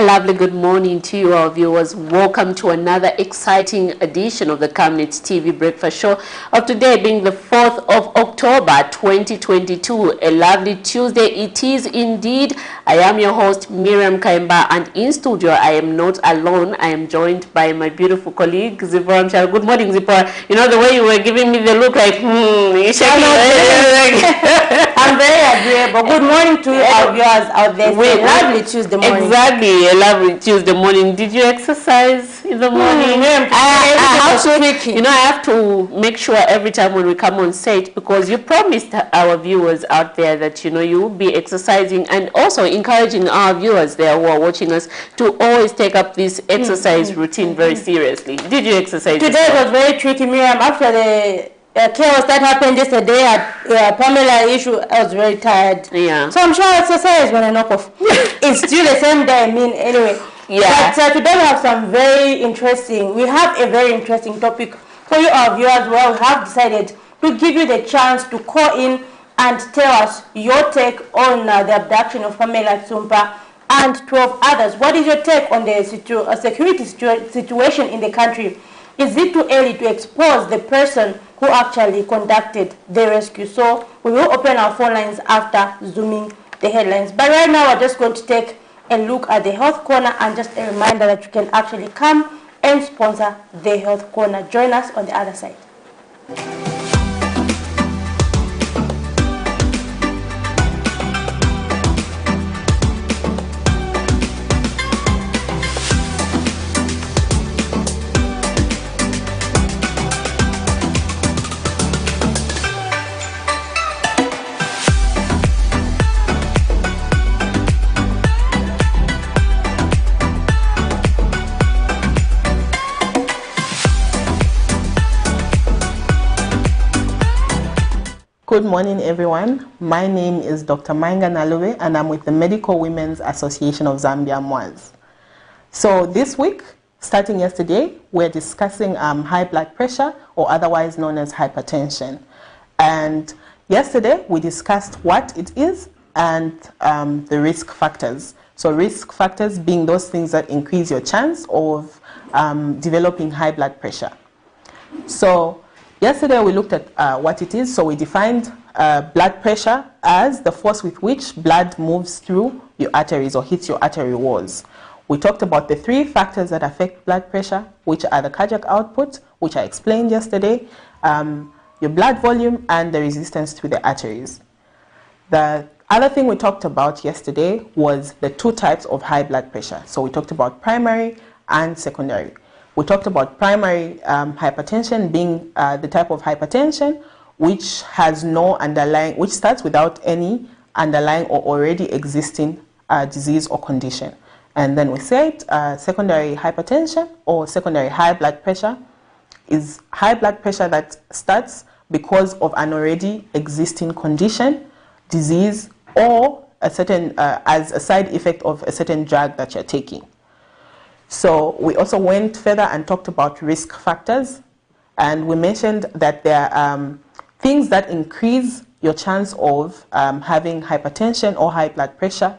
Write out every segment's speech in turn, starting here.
A lovely good morning to you, our viewers. Welcome to another exciting edition of the Camnet TV Breakfast Show of today being the 4th of October 2022. A lovely Tuesday it is indeed. I am your host Miriam Kaimba, and in studio I am not alone. I am joined by my beautiful colleague Zipporah Mchal. Good morning, Zipporah. You know the way you were giving me the look like, you're shaking. I'm very agreeable. Good morning to you, our viewers out there. It's a lovely Tuesday morning. Exactly, a lovely Tuesday morning. Did you exercise in the morning? I have to make sure every time when we come on set, because you promised our viewers out there that, you will be exercising, and also encouraging our viewers there who are watching us to always take up this exercise routine very seriously. Did you exercise? Today was very tricky, Miriam. After the chaos that happened yesterday at Pamela issue, I was very tired. Yeah. So I'm sure exercise when I knock off. It's still the same day, anyway. Yeah. But today we have some very interesting, we have a very interesting topic for you, our viewers, where we have decided to give you the chance to call in and tell us your take on the abduction of Pamela Tsumpa and 12 others. What is your take on the security situation in the country? Is it too early to expose the person who actually conducted the rescue? So we will open our phone lines after zooming the headlines. But right now we're just going to take a look at the Health Corner, and just a reminder that you can actually come and sponsor the Health Corner. Join us on the other side. Good morning, everyone. My name is Dr. Mainga Nalube, and I'm with the Medical Women's Association of Zambia, MWAS. So this week, starting yesterday, we're discussing high blood pressure, or otherwise known as hypertension. And yesterday, we discussed what it is and the risk factors. So risk factors being those things that increase your chance of developing high blood pressure. So yesterday we looked at what it is. So we defined blood pressure as the force with which blood moves through your arteries or hits your artery walls. We talked about the three factors that affect blood pressure, which are the cardiac output, which I explained yesterday, your blood volume, and the resistance to the arteries. The other thing we talked about yesterday was the two types of high blood pressure. So we talked about primary and secondary. We talked about primary hypertension being the type of hypertension which has no underlying, which starts without any underlying or already existing disease or condition. And then we said secondary hypertension or secondary high blood pressure is high blood pressure that starts because of an already existing condition, disease, or a certain as a side effect of a certain drug that you're taking. So we also went further and talked about risk factors, and we mentioned that there are things that increase your chance of having hypertension or high blood pressure,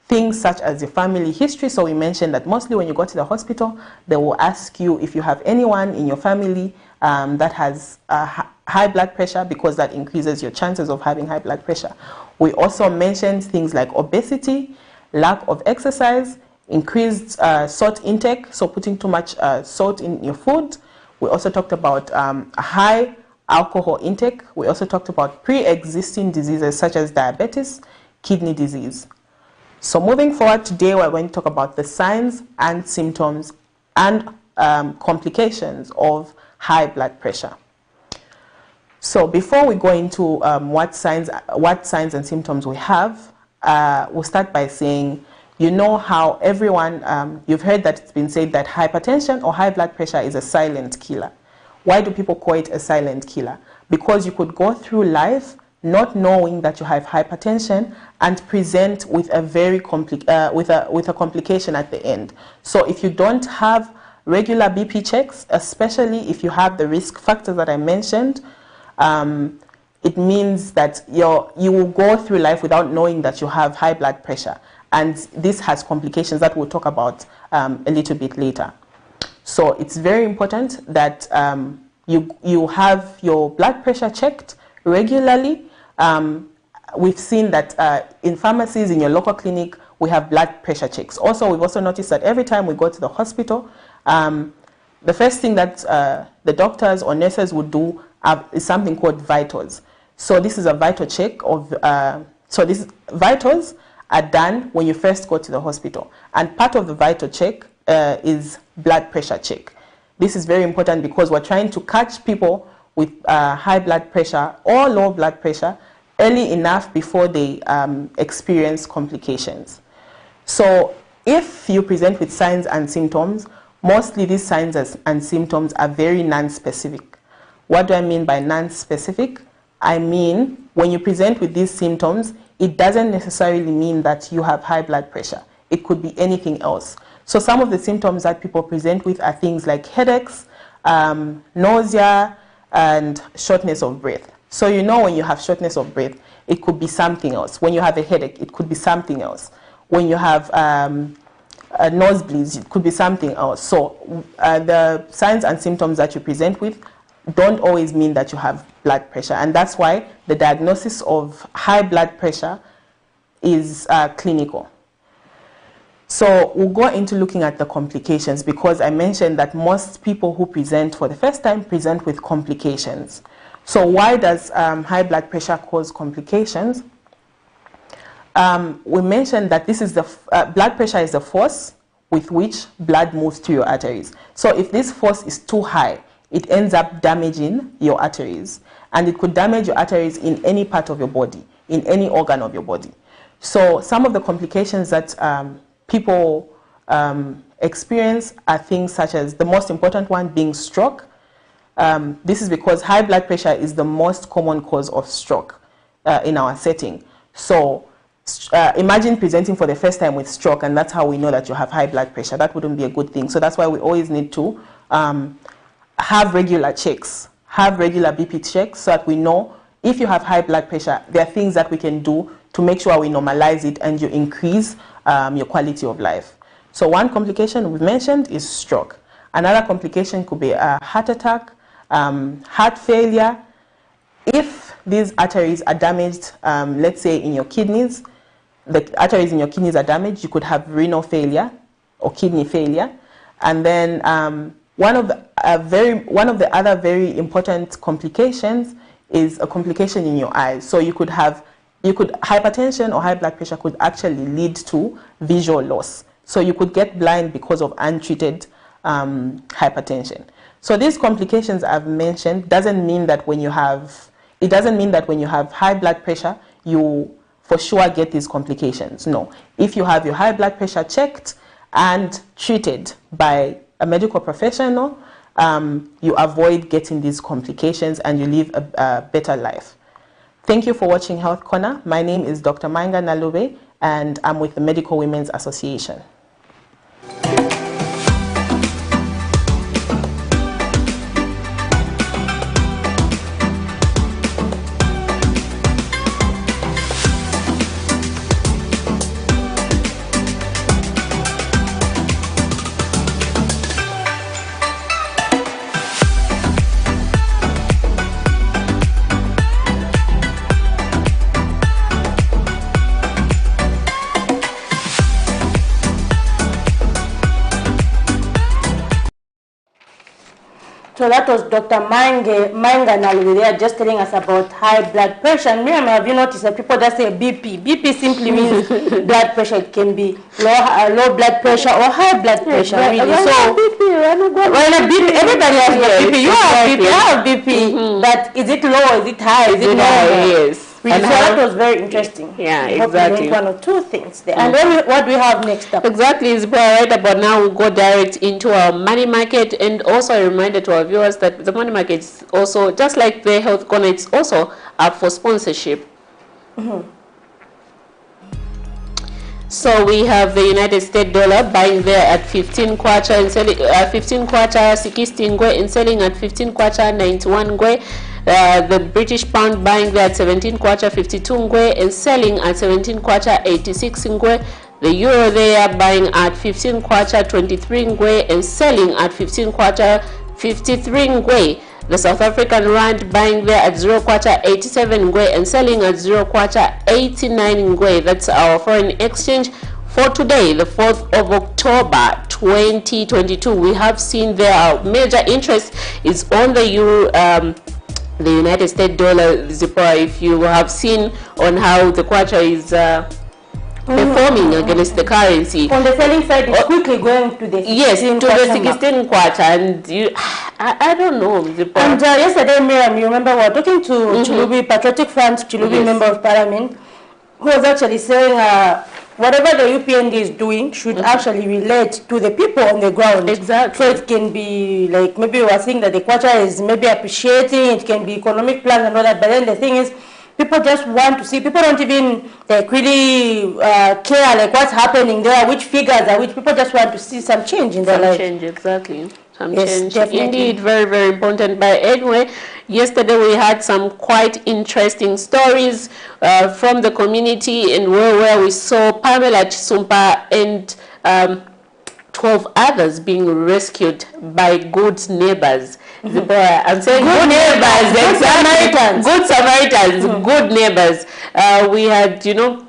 things such as your family history. So we mentioned that mostly when you go to the hospital, they will ask you if you have anyone in your family that has high blood pressure, because that increases your chances of having high blood pressure. We also mentioned things like obesity, lack of exercise, increased salt intake, so putting too much salt in your food. We also talked about high alcohol intake. We also talked about pre-existing diseases such as diabetes, kidney disease. So moving forward today, we're going to talk about the signs and symptoms and complications of high blood pressure. So before we go into what signs and symptoms we have, we'll start by saying, you know how everyone, you've heard that it's been said that hypertension or high blood pressure is a silent killer. Why do people call it a silent killer? Because you could go through life not knowing that you have hypertension and present with a very with a complication at the end. So if you don't have regular BP checks, especially if you have the risk factors that I mentioned, it means that you will go through life without knowing that you have high blood pressure. and this has complications that we'll talk about a little bit later. So it's very important that you have your blood pressure checked regularly. We've seen that in pharmacies, in your local clinic, we have blood pressure checks. Also, we've also noticed that every time we go to the hospital, the first thing that the doctors or nurses would do is something called vitals. So this is a vital check of, so these vitals are done when you first go to the hospital. And part of the vital check is blood pressure check. This is very important because we're trying to catch people with high blood pressure or low blood pressure early enough before they experience complications. So if you present with signs and symptoms, mostly these signs and symptoms are very non-specific. What do I mean by non-specific? I mean, when you present with these symptoms, it doesn't necessarily mean that you have high blood pressure. It could be anything else. So some of the symptoms that people present with are things like headaches, nausea, and shortness of breath. So you know when you have shortness of breath, it could be something else. When you have a headache, it could be something else. When you have nosebleeds, it could be something else. So the signs and symptoms that you present with don't always mean that you have blood pressure. And that's why the diagnosis of high blood pressure is clinical. So we'll go into looking at the complications because I mentioned that most people who present for the first time present with complications. So why does high blood pressure cause complications? We mentioned that this is the blood pressure is the force with which blood moves through your arteries. So if this force is too high, it ends up damaging your arteries, and it could damage your arteries in any part of your body, in any organ of your body. So some of the complications that people experience are things such as the most important one being stroke. This is because high blood pressure is the most common cause of stroke in our setting. So imagine presenting for the first time with stroke, and that's how we know that you have high blood pressure. That wouldn't be a good thing. So that's why we always need to have regular checks, have regular BP checks, so that we know if you have high blood pressure, there are things that we can do to make sure we normalize it and you increase your quality of life. So one complication we've mentioned is stroke. Another complication could be a heart attack, heart failure. If these arteries are damaged, let's say in your kidneys, the arteries in your kidneys are damaged, you could have renal failure or kidney failure. And then one of the other very important complications is a complication in your eyes. So hypertension or high blood pressure could actually lead to visual loss. So you could get blind because of untreated hypertension. So these complications I've mentioned doesn't mean that when you have high blood pressure, you for sure get these complications. No. If you have your high blood pressure checked and treated by a medical professional, you avoid getting these complications and you live a better life. Thank you for watching Health Corner. My name is Dr. Manga Nalube, and I'm with the Medical Women's Association. So that was Dr. Manga Nalube there just telling us about high blood pressure. And Miriam, have you noticed that people just say BP? BP simply means blood pressure. It can be low blood pressure or high blood pressure. Really. So BP, everybody has BP. You have BP, I have BP. But is it low? Is it high? Is it normal? Yes. Really, so that was very interesting. Yeah, exactly. One or two things there. And then what do we have next up? Exactly, it's right about now. We'll go direct into our money market, and also a reminder to our viewers that the money market is also, just like the Health Corner, it's also up for sponsorship. So we have the United States dollar buying there at 15 kwacha and selling 15 kwacha 60 ngwe and selling at 15 kwacha 91 ngwe. The British pound buying there at 17 kwacha 52 ngwe and selling at 17 kwacha 86 ngwe. The euro they are buying at 15 kwacha 23 ngwe and selling at 15 kwacha 53 ngwe. The South African rand buying there at 0 kwacha 87 ngwe and selling at 0 kwacha 89 ngwe. That's our foreign exchange for today, the 4th of October 2022. We have seen there major interest is on the euro, the United States dollar, Zipporah. If you have seen on how the kwacha is performing against the currency. On the selling side, it's quickly going to the 16 kwacha, and I don't know. And yesterday, Miriam, you remember we were talking to Chilubi, Patriotic Front, Chilubi member of Parliament, who was actually saying whatever the UPND is doing should actually relate to the people on the ground. Exactly. So it can be like, maybe we are saying that the kwacha is maybe appreciating, it can be economic plans and all that, but then the thing is, people just want to see, people don't even like really care like what's happening there, which figures are which, people just want to see some change in their life. Change, exactly. Some yes, change. definitely. Indeed, very, very important. But anyway, yesterday we had some quite interesting stories from the community, and where we saw Pamela Chisumpa and 12 others being rescued by good neighbors. I'm saying good neighbors, good Samaritans. Good Samaritans, good neighbors. We had, you know,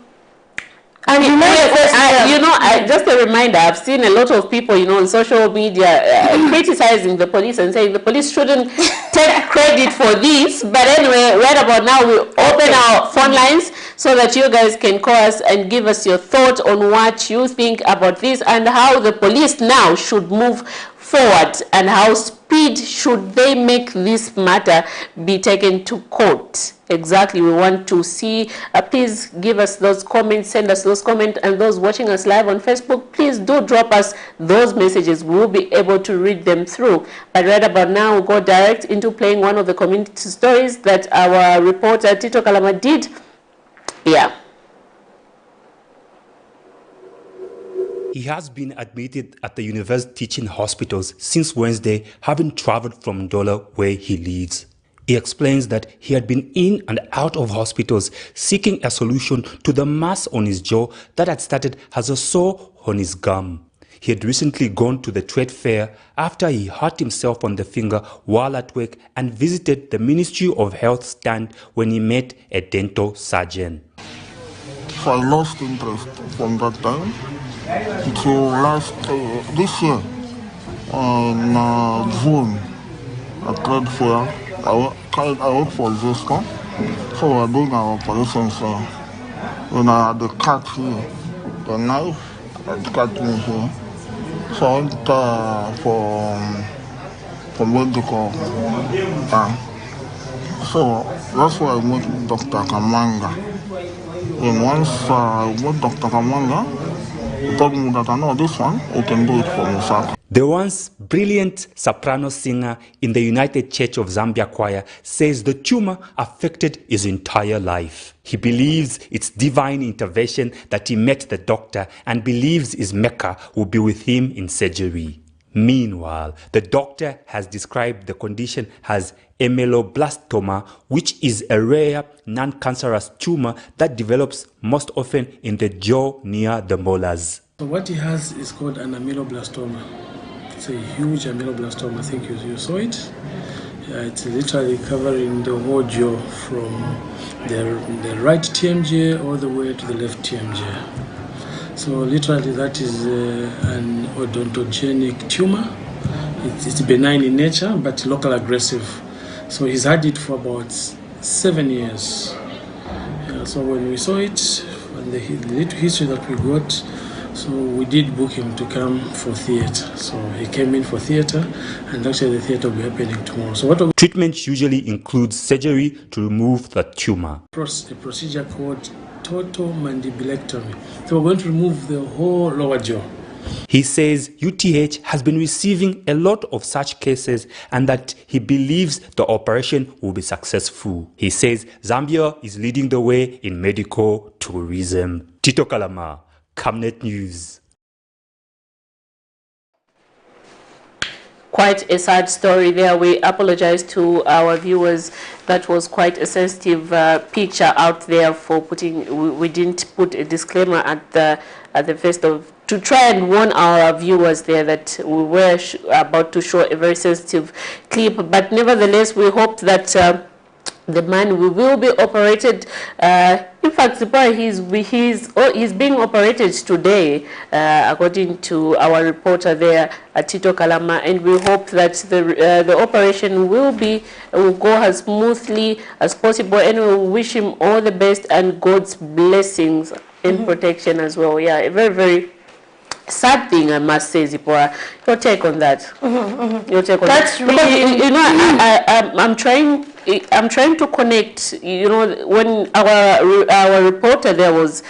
and just a reminder, I've seen a lot of people, you know, on social media criticizing the police and saying the police shouldn't take credit for this. But anyway, right about now, we open our phone lines so that you guys can call us and give us your thought on what you think about this and how the police now should move forward and how speed should they make this matter be taken to court. Exactly, we want to see, please give us those comments, send us those comments, and those watching us live on Facebook, please do drop us those messages. We'll be able to read them through. But right about now, we'll go direct into playing one of the community stories that our reporter Tito Kalama did. Yeah. He has been admitted at the university teaching hospitals since Wednesday, having traveled from Ndola where he lives. He explains that he had been in and out of hospitals seeking a solution to the mass on his jaw that had started as a sore on his gum. He had recently gone to the trade fair after he hurt himself on the finger while at work and visited the Ministry of Health stand when he met a dental surgeon. So I lost interest from that time until this year in June at trade fair. I work for Zesco, so we are doing our operations. When I had the cut here, the knife had cut me here. So I went for medical. So that's why I met Dr. Kamanga. And once I met Dr. Kamanga, he told me that I know this one, you can do it for yourself. The once brilliant soprano singer in the United Church of Zambia choir says the tumor affected his entire life. He believes it's divine intervention that he met the doctor and believes his Mecca will be with him in surgery. Meanwhile, the doctor has described the condition as ameloblastoma, which is a rare, non-cancerous tumor that develops most often in the jaw near the molars. So what he has is called an ameloblastoma. It's a huge ameloblastoma. I think you saw it. It's literally covering the whole jaw from the right TMJ all the way to the left TMJ. So literally that is an odontogenic tumor. It's benign in nature but local aggressive. So he's had it for about 7 years. So when we saw it, and the little history that we got, so we did book him to come for theatre. So he came in for theatre, and actually the theatre will be happening tomorrow. So treatment usually includes surgery to remove the tumor. A procedure called total mandibulectomy. So we're going to remove the whole lower jaw. He says UTH has been receiving a lot of such cases and that he believes the operation will be successful. He says Zambia is leading the way in medical tourism. Tito Kalama, Camnet News. Quite a sad story there. We apologize to our viewers. That was quite a sensitive picture out there for putting. We didn't put a disclaimer at the at the first of, to try and warn our viewers there that we were about to show a very sensitive clip. But nevertheless, we hope that the man will be operated. In fact, he's being operated today, according to our reporter there, Tito Kalama, and we hope that the operation will go as smoothly as possible, and we wish him all the best and God's blessings and protection as well. Yeah, a very, very sad thing, I must say, Zipporah. Your take on that? Your take on That's that? really, Because, you know, I'm trying to connect. You know, when our reporter there was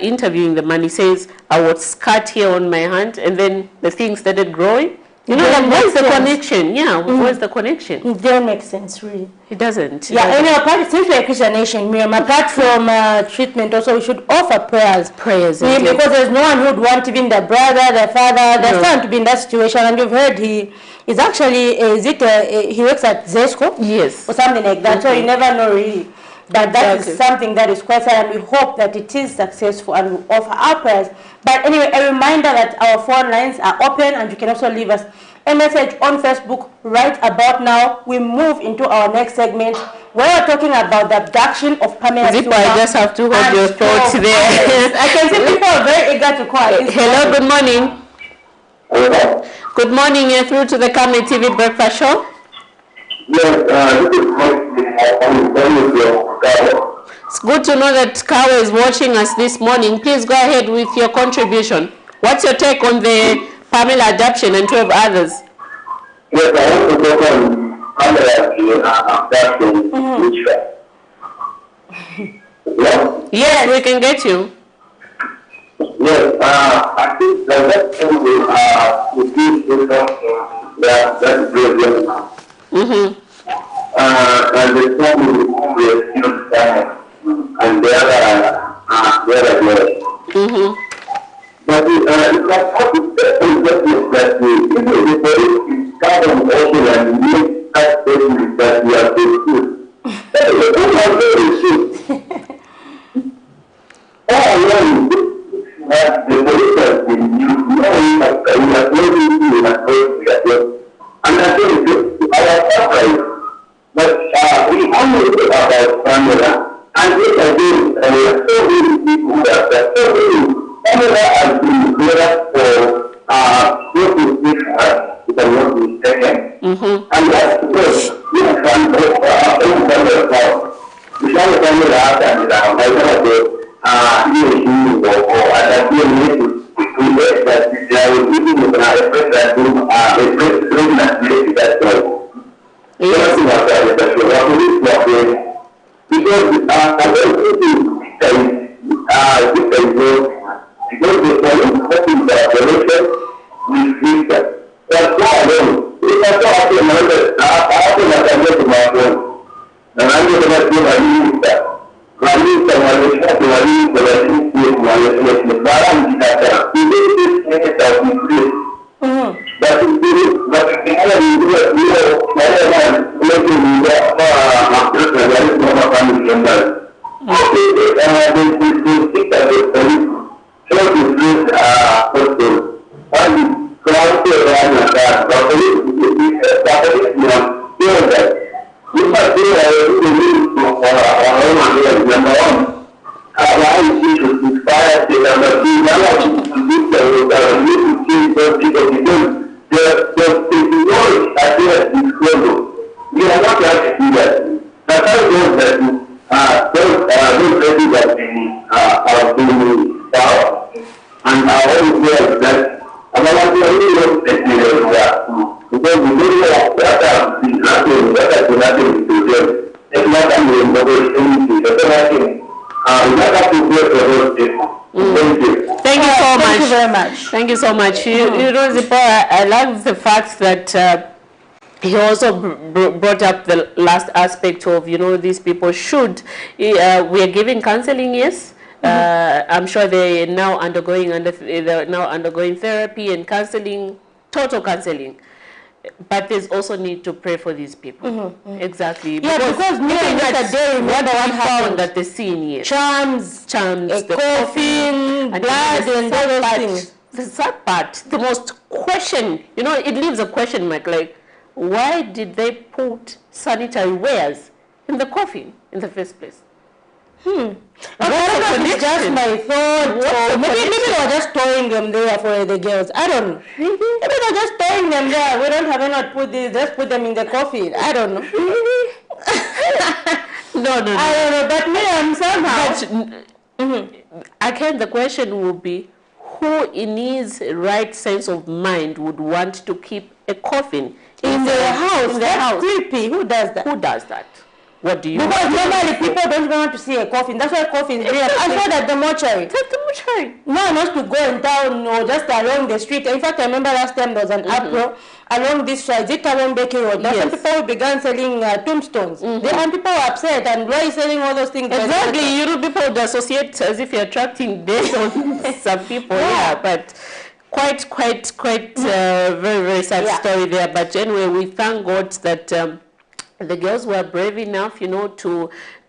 interviewing the man, he says, I was cut here on my hand, and then the thing started growing. You know, like, what's the connection? Yeah, what's the connection? it don't make sense, really. It doesn't. Yeah, and since we're a Christian nation, Miriam, apart from treatment, also we should offer prayers. Prayers, because there's no one who would want even the brother, the father, the son to be in that situation. And you've heard he is actually, he works at Zesco? Yes. Or something like that, so you never know really. But that is something that is quite sad, and we hope that it is successful, and we offer our prayers. But anyway, a reminder that our phone lines are open, and you can also leave us a message on Facebook right about now. We move into our next segment where we're talking about the abduction of Pamela. Zippo, I just have to hold your thoughts there. I can see people are very eager to call. Hello, good morning. Hello. Good morning, you're through to the Camnet TV Breakfast Show. Yes, this is It's good to know that Kawa is watching us this morning. Please go ahead with your contribution. What's your take on the Pamela abduction and 12 others? Yes, I want to talk on Pamela abduction. Yes, we can get you. Yes, I think the best thing would be that's brilliant. And the family is and the other way. But it's like how to that even the police is kind of open and make that statement that we are good. That is a very shit. All I know is that the police has been used, knowing that we are closing to and I think our surprise. But we only talk about Pamela, and this again, there are so many people that are so many. Pamela has been cleared for close to 6 hours, if I'm not mistaken. And that's because we are trying to Pamela. We shall Pamela and I know that he or I feel need that they are giving a president that because the police hoping that the election will fix that. That's why if I talk to another, I can get to my phone. And I'm going to do my minister. My minister, my minister, my minister, my minister, my minister, but Thank you so much. You know, Zipporah, I like the fact that he also brought up the last aspect of, you know, these people should, we are giving counseling, yes. I'm sure they're now undergoing therapy and counseling, total counseling. But there's also need to pray for these people. Exactly. Yeah, because me and yesterday, remember what happened at the scene, yes. Charms, the coffin, blood, and all those things. The sad part, the most question, it leaves a question mark, like, why did they put sanitary wares in the coffin in the first place? It's just my thought. Maybe they were just storing them there for the girls. I don't know. Maybe they're just storing them there. We don't have anyone put this. Just put them in the coffin. I don't know. No. I don't know. But me, somehow. Again, the question will be, who in his right sense of mind would want to keep a coffin in their house? That's creepy. Who does that? Who does that? What do you Because normally people don't even want to see a coffin. That's why coffins are real. I saw that the mortuary. That's the mortuary. No one wants to go in town or just along the street. In fact, I remember last time there was an uproar along this Zitaron Bakery Road. Yes. Some people began selling tombstones. And people were upset. And why are you selling all those things? Exactly. People would associate as if you're attracting death on some people. Yeah, but quite very, very sad story there. But anyway, we thank God that the girls were brave enough,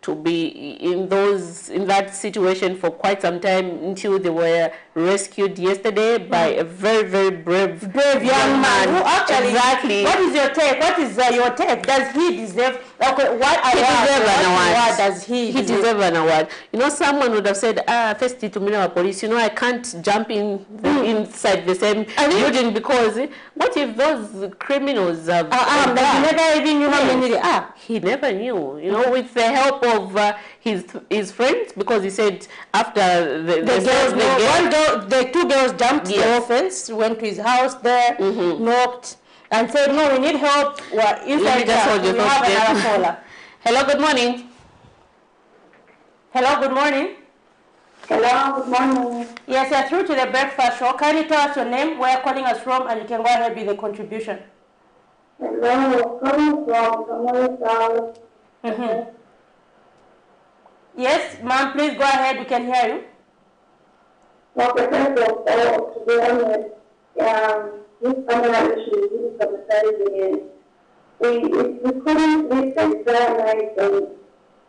to be in that situation for quite some time until they were rescued yesterday by a very, very brave young man. Who actually, exactly. What is your take? Your take? Does he deserve? Okay, what does he deserve? He deserves an award. Someone would have said, first to me, police. I can't jump inside the same building because what if those criminals have? He never even knew how many they are. He never knew. With the help of his friends, because he said after the two girls jumped the fence, went to his house there, knocked, and said, "No, we need help. We're inside there. We have another caller." Hello, good morning. Hello, good morning. Hello, good morning. Yes, you're through to the breakfast show. Can you tell us your name, where you're calling us from, and you can go ahead with the contribution? Hello, calling from Somalia. Yes, ma'am, please go ahead. We can hear you. Okay, thank you. To be honest, this camera issue is really traumatizing, and we couldn't sleep the entire night, and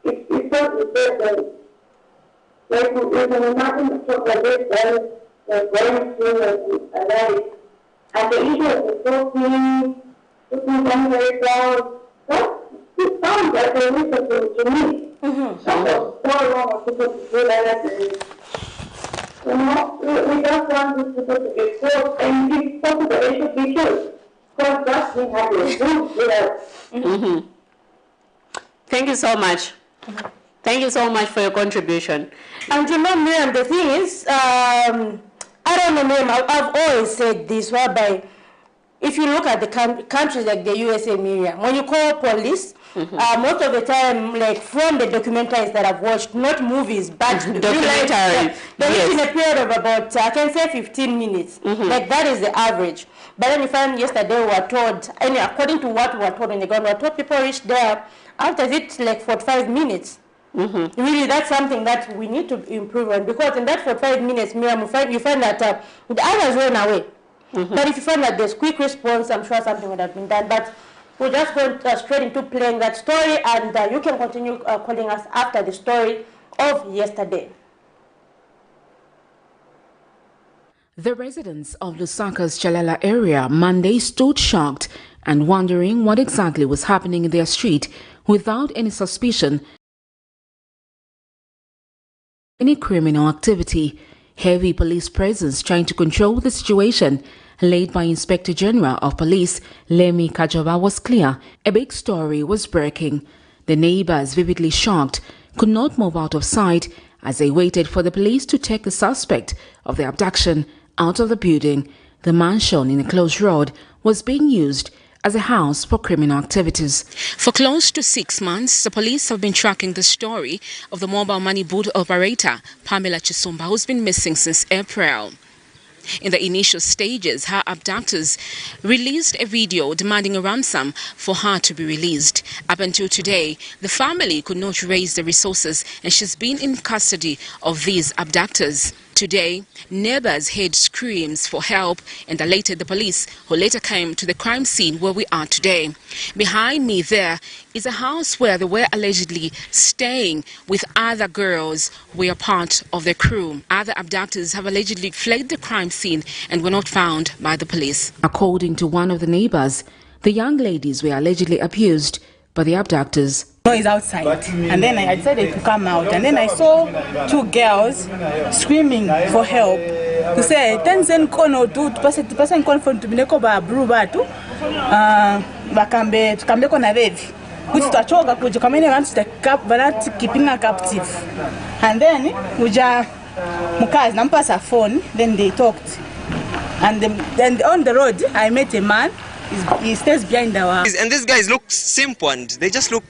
it's not the same. Like, we can imagine the truck like this, like going through alive. And the issue is so clean, putting them very down. It sounds like a reason to me. So long people to do like that. We just want these people to get killed, and if possible, they should be killed. Because that's what happened. Thank you so much. Thank you so much for your contribution. And Miriam, the thing is, I don't know, Miriam, I've always said this, whereby if you look at the countries like the USA, Miriam, when you call police, most of the time, like from the documentaries that I've watched, not movies, but documentaries, they're in a period of about, I can say 15 minutes. Like that is the average. But then you find yesterday we were told, and according to what we were told on the ground, we were told people reached there after it like 45 minutes. Really, that's something that we need to improve on, because in that 45 minutes, Miriam, you find that the others ran away. But if you find that there's quick response, I'm sure something would have been done. But we'll just go straight into playing that story, and you can continue calling us after the story of yesterday. The residents of Lusaka's Chalala area Monday stood shocked and wondering what exactly was happening in their street without any suspicion any criminal activity. Heavy police presence trying to control the situation, led by Inspector General of Police Lemi Kajova, was clear. A big story was breaking. The neighbors, vividly shocked, could not move out of sight as they waited for the police to take the suspect of the abduction out of the building. The mansion in a closed road was being used as a house for criminal activities. For close to 6 months, the police have been tracking the story of the mobile money booth operator, Pamela Chisumba, who's been missing since April. In the initial stages, her abductors released a video demanding a ransom for her to be released. Up until today, the family could not raise the resources, and she's been in custody of these abductors. Today, neighbors heard screams for help and alerted the police, who later came to the crime scene where we are today. Behind me there is a house where they were allegedly staying with other girls who were part of the crew. Other abductors have allegedly fled the crime scene and were not found by the police. According to one of the neighbors, the young ladies were allegedly abused by the abductors. Noise outside, and then I decided to come out, and then I saw two girls screaming for help. To say, "Tenzen kono tu person confront to bineko ba bruba tu, bakambe kona vevi, which twachoka kuja kamene wants to keeping her captive." And then uja mukazi nampasa phone, then they talked, and then on the road I met a man. He stays behind our. And these guys look simple, and they just look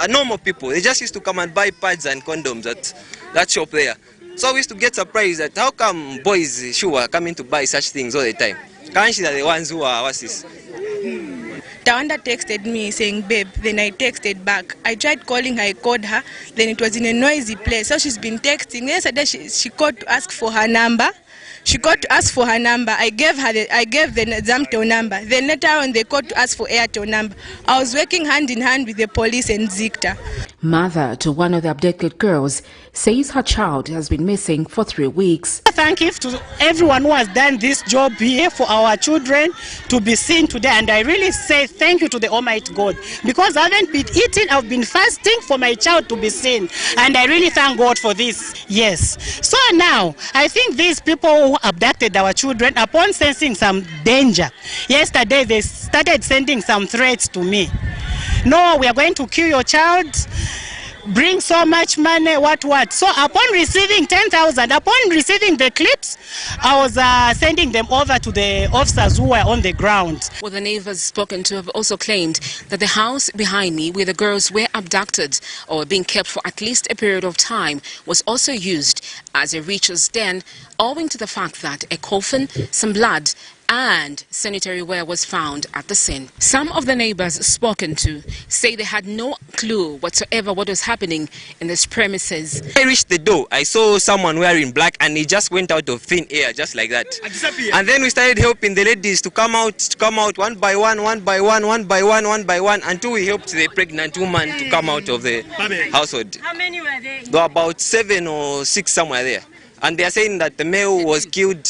normal people. They just used to come and buy pads and condoms at that shop there. So we used to get surprised that how come boys are coming to buy such things all the time? Kanshi are the ones who are what's this? Tawanda texted me saying, "Babe," then I texted back. I tried calling her, I called her, then it was in a noisy place. So she's been texting. Yesterday she called to ask for her number. She called to ask for her number. I gave the Zamtel number. Then later on they called to ask for Airtel number. I was working hand in hand with the police and Zicta. Mother to one of the abducted girls says her child has been missing for 3 weeks. Thank you to everyone who has done this job here for our children to be seen today, and I really say thank you to the Almighty God, because I haven't been eating, I've been fasting for my child to be seen, and I really thank God for this. Yes. So now I think these people who abducted our children, upon sensing some danger, yesterday they started sending some threats to me. "No, we are going to kill your child, bring so much money, what. So upon receiving 10,000, upon receiving the clips, I was sending them over to the officers who were on the ground. Well, the neighbors spoken to have also claimed that the house behind me where the girls were abducted or being kept for at least a period of time was also used as a rituals den, owing to the fact that a coffin, some blood and sanitary ware was found at the scene. Some of the neighbors spoken to say they had no clue whatsoever what was happening in this premises. I reached the door, I saw someone wearing black, and he just went out of thin air just like that. And then we started helping the ladies to come out one by one, until we helped the pregnant woman to come out of the household. How many were there? There were about 7 or 6 somewhere there. And they are saying that the male was killed.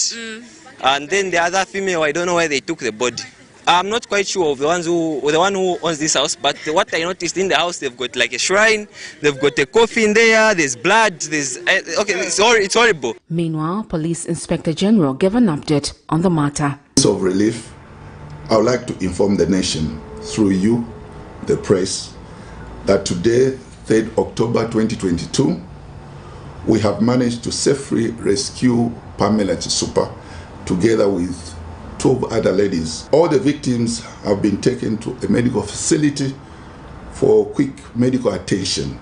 And then the other female, I don't know where they took the body. I'm not quite sure of the one who owns this house, but what I noticed in the house, they've got like a shrine, they've got a coffin there, there's blood, it's horrible. Meanwhile, Police Inspector General gave an update on the matter. Of relief, I would like to inform the nation through you, the press, that today, 3rd October 2022, we have managed to safely rescue Pamela Chisupa together with 12 other ladies. All the victims have been taken to a medical facility for quick medical attention.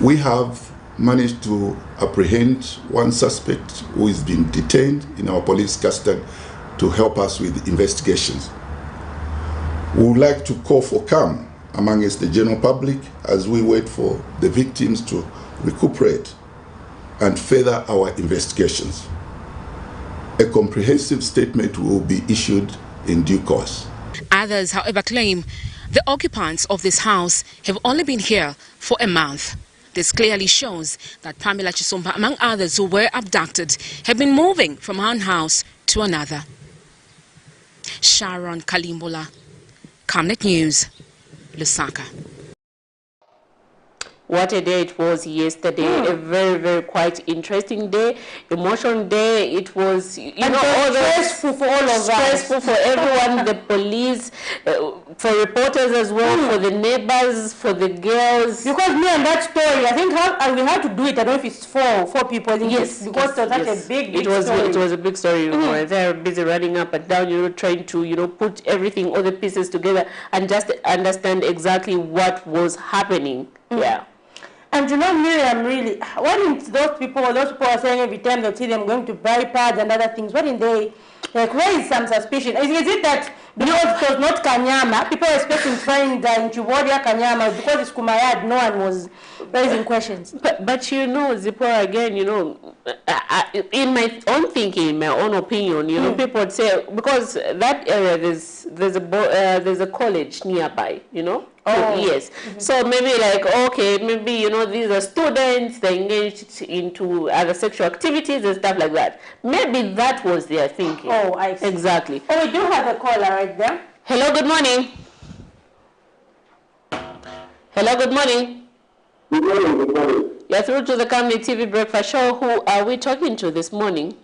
We have managed to apprehend one suspect who is being detained in our police custody to help us with investigations. We would like to call for calm amongst the general public as we wait for the victims to recuperate and further our investigations. A comprehensive statement will be issued in due course. Others, however, claim the occupants of this house have only been here for a month. This clearly shows that Pamela Chisumba, among others who were abducted, have been moving from one house to another. Sharon Kalimbola, Camnet News, Lusaka. What a day it was yesterday. A very, very quite interesting day, emotional day. It was, stressful for all of us. Stressful for everyone, the police, for reporters as well, for the neighbors, for the girls. Because me and that story, I think we had to do it. I don't know if it's four people. Yes, because it was such a big story. It was a big story. We were very busy running up and down, trying to, put everything, all the pieces together and just understand exactly what was happening. Yeah. And Miriam, really, why didn't those people are saying every time they see them going to buy pads and other things, why didn't they Like, where is some suspicion? Is it that because it was not Kanyama, people were expecting to find in Chibodia Kanyama, because it's Kumayad, no one was raising questions. But you know, Zipporah, again, you know, in my own thinking, in my own opinion, you know, people would say, because that area, there's a college nearby, you know. Oh. Yes. So maybe like, okay, maybe, you know, these are students, they engaged into other sexual activities and stuff like that. Maybe that was their thinking. Oh, I see. Exactly. Oh, we do have a caller right there. Hello, good morning. Hello, good morning. Good morning, good morning. You're through to the Camnet TV Breakfast Show. Who are we talking to this morning?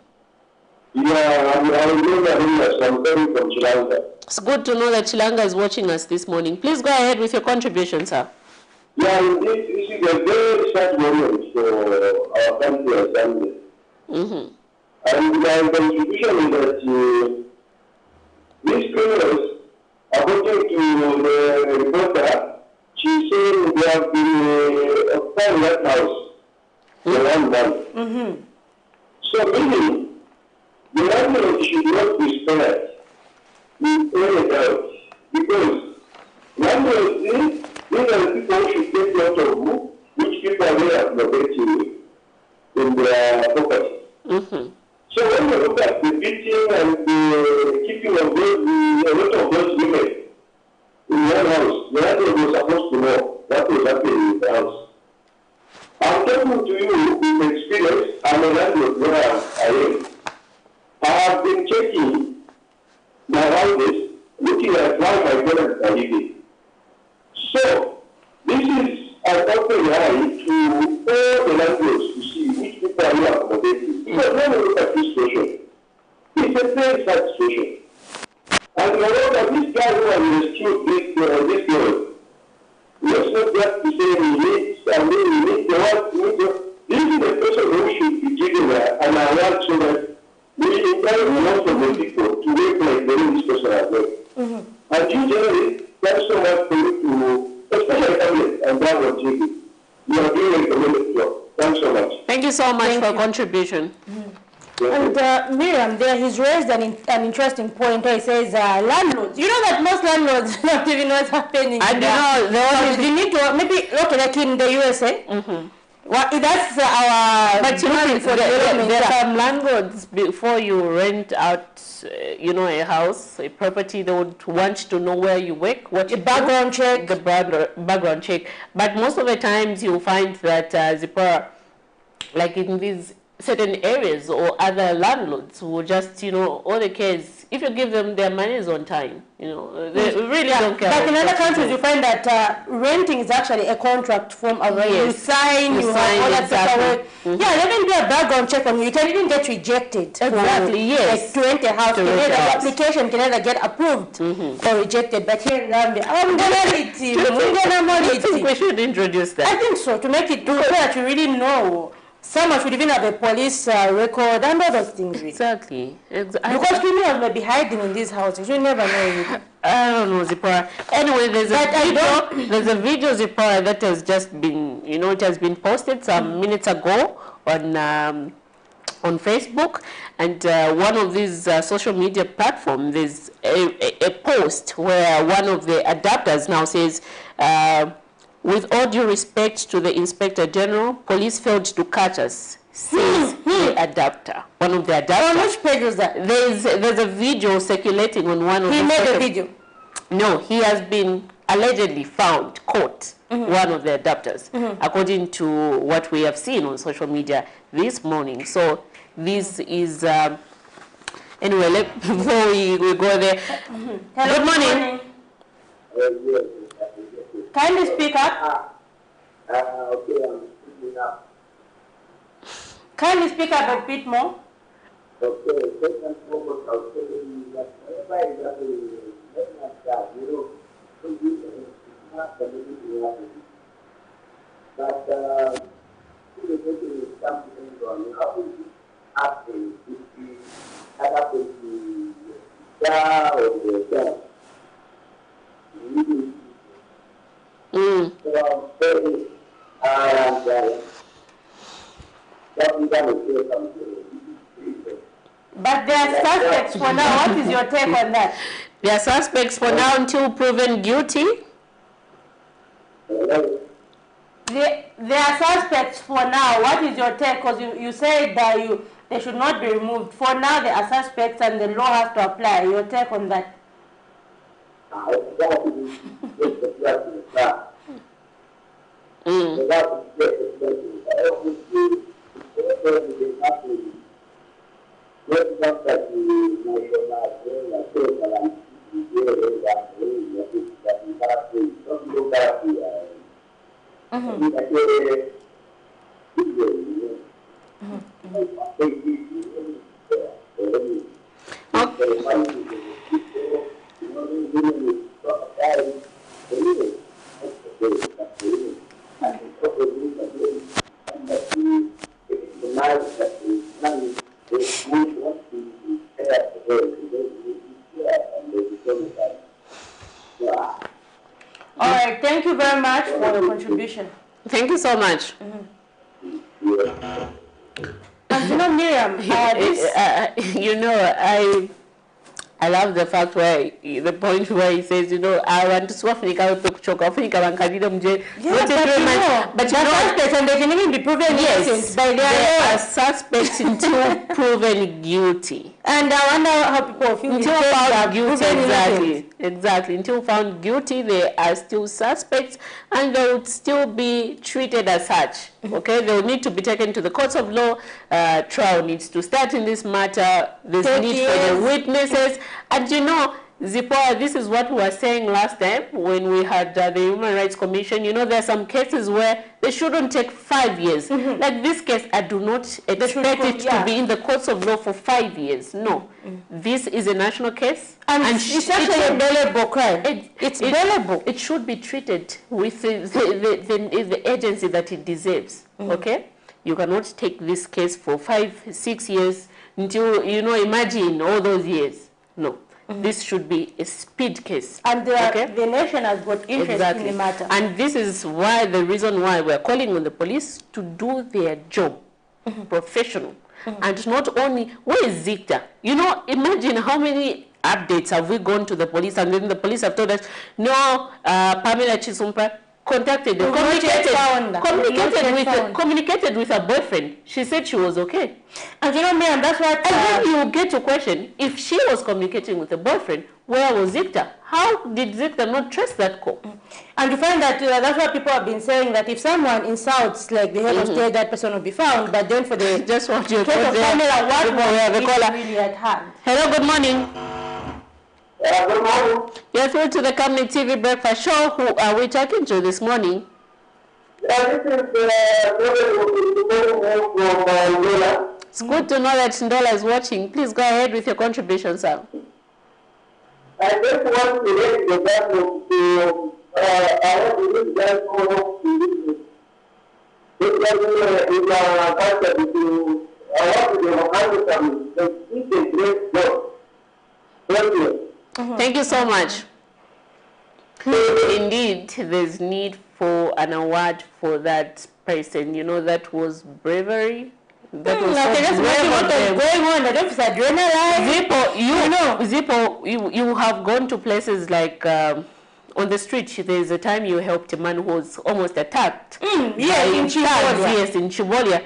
Yeah, I'm coming from Chilanga. It's good to know that Chilanga is watching us this morning. Please go ahead with your contribution, sir. Yeah, this is a very sad moment for our country and family. And my contribution is that these criminals, according to the reporter, she said they have been found that house for 1 month. So meaning, the landlord should not be spared in any doubt, because landlords, these are the people who should take note of which people are there protecting in their property. So when you look at the beating and the keeping of those, a lot of those women in one house, the landlord was supposed to know what was happening in the house. I'm talking to you with experience. I'm a landlord where I am. I have been checking my houses, looking at how my tenants are living. So, this is an open eye to all the landlords to see which people are here accommodating. Because when we look at this situation, it's a very sad situation. And moreover, this guy who has rescued this girl, let's not just to say we need, and then we need the one, this is the person who should be given an award so that we encourage most of the people to work like the way this person has worked. And usually, thanks so much for you to, especially Camnet and Bravo TV. You are doing a tremendous job. Thanks so much. Thank you so much for your contribution. And Miriam, there he's raised an interesting point where he says landlords. You know that most landlords don't even know what's happening. And you need to, maybe, okay, like in the USA, well, that's our but you know, for there are some landlords, before you rent out, you know, a house, a property, they would want to know where you work, what you background check. The background check. But most of the times you find that Zipporah, like in these certain areas, or other landlords will just, you know, all the case, if you give them their monies on time, you know, they really don't care. But in other countries, you find that renting is actually a contract form already. You sign, you have all that paperwork. Yeah, they even do a background check on you. You can even get rejected. Exactly, yes. Like to rent a house, the application can either get approved or rejected. But here in Zambia, do you think we should introduce that? I think so, to make it clear that you really know. Someone should even have a police record and all those things. Exactly. Because criminals may be hiding in these houses. You never know. I don't know, Zipporah. Anyway, there's a video, Zipporah, that has just been, you know, it has been posted some minutes ago on Facebook, and one of these social media platforms, there's a post where one of the adapters now says, with all due respect to the Inspector General, police failed to catch us, says the adapter. One of the adapters. On which page is that? There's a video circulating on one of the... He made a video? No, he has been allegedly found, caught, one of the adapters, according to what we have seen on social media this morning. So this is... anyway, before we go there... Good morning. Kindly speak up. Okay, I'm speaking up. Kindly speak up a bit more. Okay, first and foremost, I was telling you that whenever is happening, let us start, you know, so it's not something happening. But, if the person is something wrong, how will it happen if it happens to the star or the judge? So, very, and that we got to say something. But they are suspects for now. What is your take on that? They are suspects for now until proven guilty. They are suspects for now. What is your take? Because you said that they should not be removed. For now, they are suspects and the law has to apply. Your take on that? All right, thank you very much for your contribution. Thank you so much. And you know, Miriam, I love the fact where the point where he says, I want to swap but and they can even be proven innocent by they are suspects until proven guilty. And I wonder how people feel until found guilty. Exactly. Until found guilty, they are still suspects and they would still be treated as such. Okay, they will need to be taken to the courts of law. Trial needs to start in this matter. There's need for the witnesses. And Zipporah, this is what we were saying last time when we had the Human Rights Commission. There are some cases where they shouldn't take 5 years. Like this case, I do not expect it to be in the courts of law for 5 years. No. This is a national case. And it's actually a bailable crime. It's bailable. It should be treated with the agency that it deserves. Okay? You cannot take this case for 5, 6 years until, imagine all those years. No. This should be a speed case. And the nation has got interest in the matter. And this is why the reason why we're calling on the police to do their job professional. And not only, where is Zicta? Imagine how many updates have we gone to the police and then the police have told us, no, Pamela Chisumpa communicated with her boyfriend. She said she was okay. And Miriam, that's why. And then you get to question, if she was communicating with a boyfriend, where was Zicta? How did Zicta not trace that call? And you find that that's why people have been saying that if someone insults like the head of state, that person will be found. But then for the just what you case of Pamela, what the caller really at hand? Hello, good morning. Good morning. You're through to the Camnet TV Breakfast Show. Who are we talking to this morning? This is It's good to know that Ndola is watching. Please go ahead with your contribution, sir. I just want to raise the battle to I want to use that for Thank you so much. Indeed, there's need for an award for that person. That was bravery. That was Zippo, you have gone to places like on the street. There's a time you helped a man who was almost attacked. Yes, in Chibolia.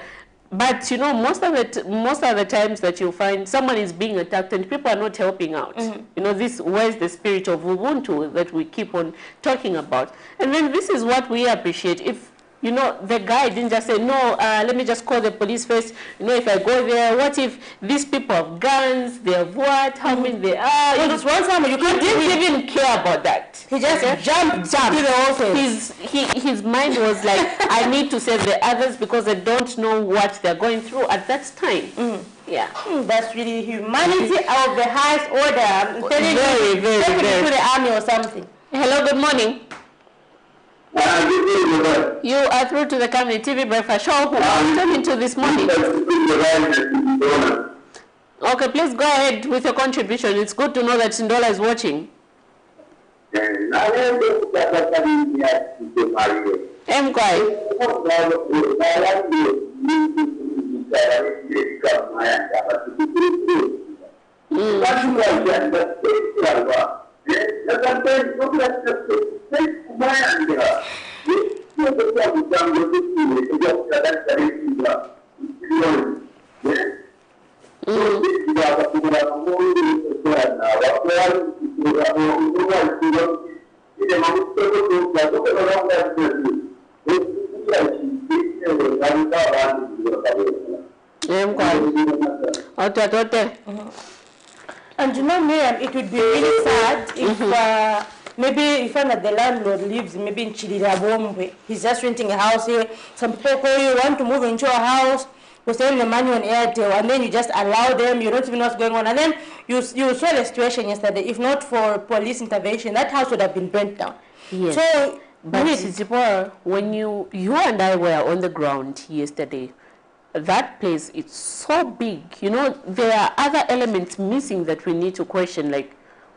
But most of the times that you find someone is being attacked and people are not helping out. Where's the spirit of Ubuntu that we keep on talking about? And then this is what we appreciate. If the guy didn't just say, no, let me just call the police first. If I go there, what if these people have guns, they have what, how many they are? You didn't even care about that. He just jumped to the office. His mind was like, I need to save the others because I don't know what they're going through at that time. Yeah. That's really humanity of the highest order. I'm telling very, very. To the army or something. Hello, good morning. You are through to the Camnet TV Breakfast Show. Who are you talking to this morning? Okay, please go ahead with your contribution. It's good to know that Sindola is watching. And you know, Miriam, it would be really sad if maybe you find that the landlord lives maybe in Chilirabombe. He's just renting a house here. Some people call you, want to move into a house, we send the money on Airtel, and then you just allow them, you don't even know what's going on. And then you saw the situation yesterday. If not for police intervention, that house would have been burnt down. Yes. So, but Sisipora, when you and I were on the ground yesterday, that place, it's so big. You know, there are other elements missing that we need to question, like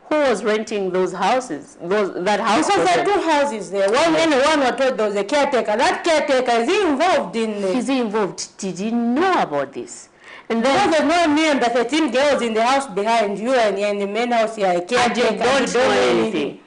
who was renting those houses, that house? Because there are two houses there. One was told there was a caretaker. That caretaker, is he involved in this? Is he involved? Did he know about this? And then there's no name that 13 girls in the house behind you and in the main house here, a caretaker. And you don't know anything.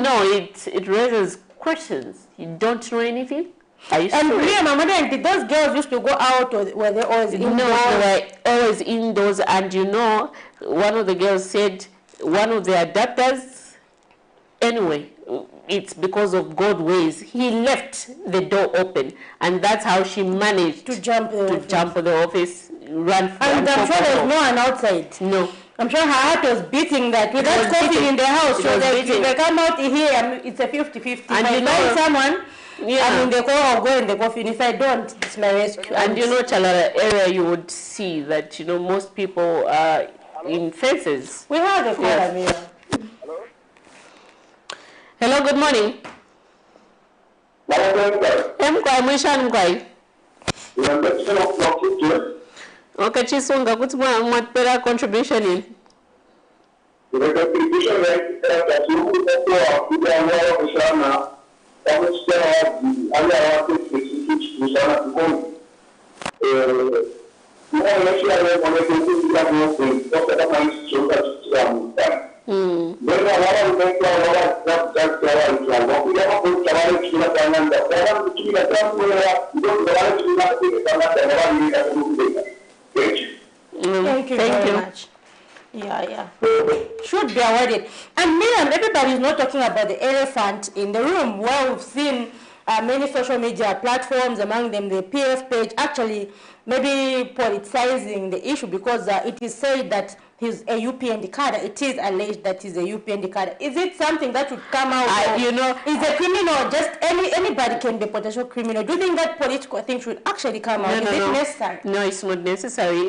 No, it raises questions. You don't know anything? Are you and sure? Liam, I'm wondering, did those girls used to go out or were they always indoors? No, they were always indoors. And you know, one of the girls said one of the adapters, anyway, it's because of God's ways, he left the door open. And that's how she managed to jump the office, run. And I'm sure there's no one outside. No. I'm sure her heart was beating that. With that coffee in the house, so that if they come out here, it's a 50-50. And if you I know, find someone, I'm in the car, I'll go in the coffee. And if I don't, it's my rescue. And you know, Chalara area, you would see that, you know, most people are in fences. We have a caller here. Hello, good morning. Okay, Chisunga, what's my contribution in? The contribution that Thank you very much. Yeah. Should be awarded. And Miriam, everybody is not talking about the elephant in the room. Well, we've seen many social media platforms, among them the PF page, actually maybe politicizing the issue because it is said that he's a UPND cadre. It is alleged that he's a UPND cadre. Is it something that would come out? You know, is a criminal just anybody can be a potential criminal? Do you think that political thing should actually come out? Is it necessary? No, it's not necessary.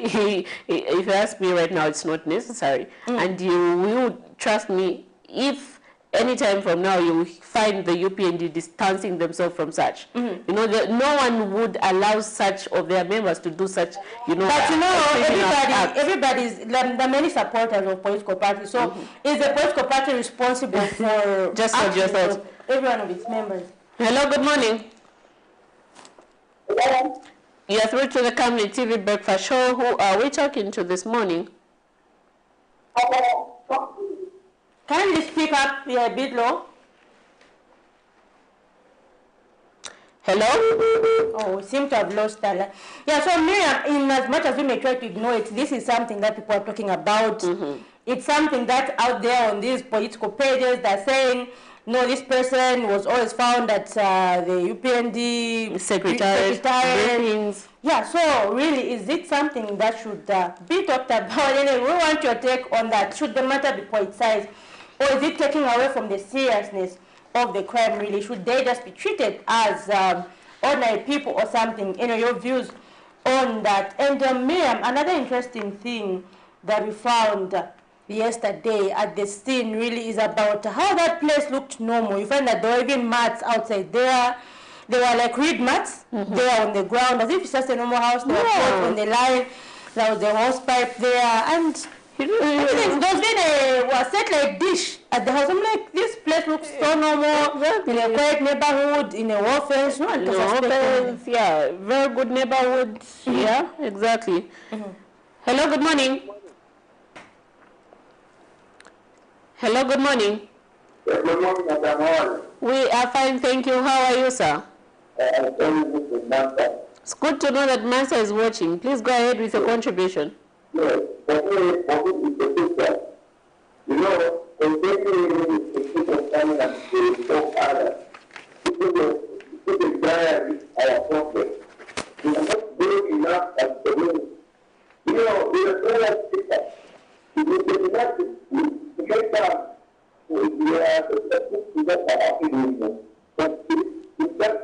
If you ask me right now, it's not necessary. And you will trust me if anytime from now you will find the UPND distancing themselves from such. You know, no one would allow such of their members to do such, you know. But you know, everybody's there are many supporters of political parties. So is the political party responsible for just what you thought? Every one of its members. Hello, good morning. Hello. You are through to the Camnet TV Breakfast Show. Who are we talking to this morning? Can you speak up a bit low? Hello? Oh, we seem to have lost that. Yeah, so Miriam, in as much as we may try to ignore it, this is something that people are talking about. It's something that's out there on these political pages that are saying, no, this person was always found at the UPND secretariat. Yeah, so really, is it something that should be talked about? Anyway, we want your take on that. Should the matter be politicized? Or is it taking away from the seriousness of the crime, really? Should they just be treated as ordinary people or something? You know, your views on that. And Miriam, another interesting thing that we found yesterday at the scene really is about how that place looked normal. You find that there were even mats outside there. They were like reed mats there on the ground, as if it's just a normal house. They were put on the line. There was a hose pipe there. And there was been a satellite dish at the house. I'm like, this place looks so normal, in a quiet neighborhood, in a warfare. Yeah, very good neighborhood. Yeah, exactly. Hello, good morning. Hello, good morning. Yes, good morning, Madam. How are you? We are fine, thank you. How are you, sir? It's good to know that Master is watching. Please go ahead with your contribution. Yes, for me is the picture. You know, continuing the people coming and to help others. People try our problem. We are not doing enough as community. You know, we are so much people. We need to get down. We are to get our happiness. But it's just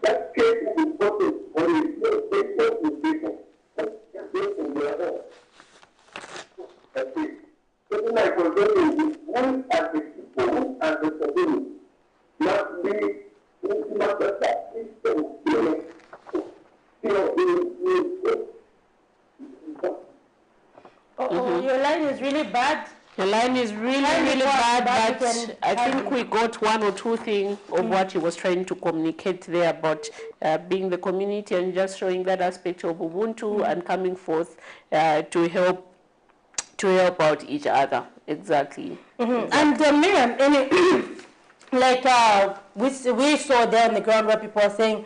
that case is important when you take care of people. That's in their own. That's it. Something like controlling one as the people, one as the community, not be not that system, Your line is really bad. The line is really bad, but I think we got one or two things of what he was trying to communicate there about being the community and just showing that aspect of Ubuntu and coming forth to help out each other. Exactly. And Miriam, like we saw there on the ground where people are saying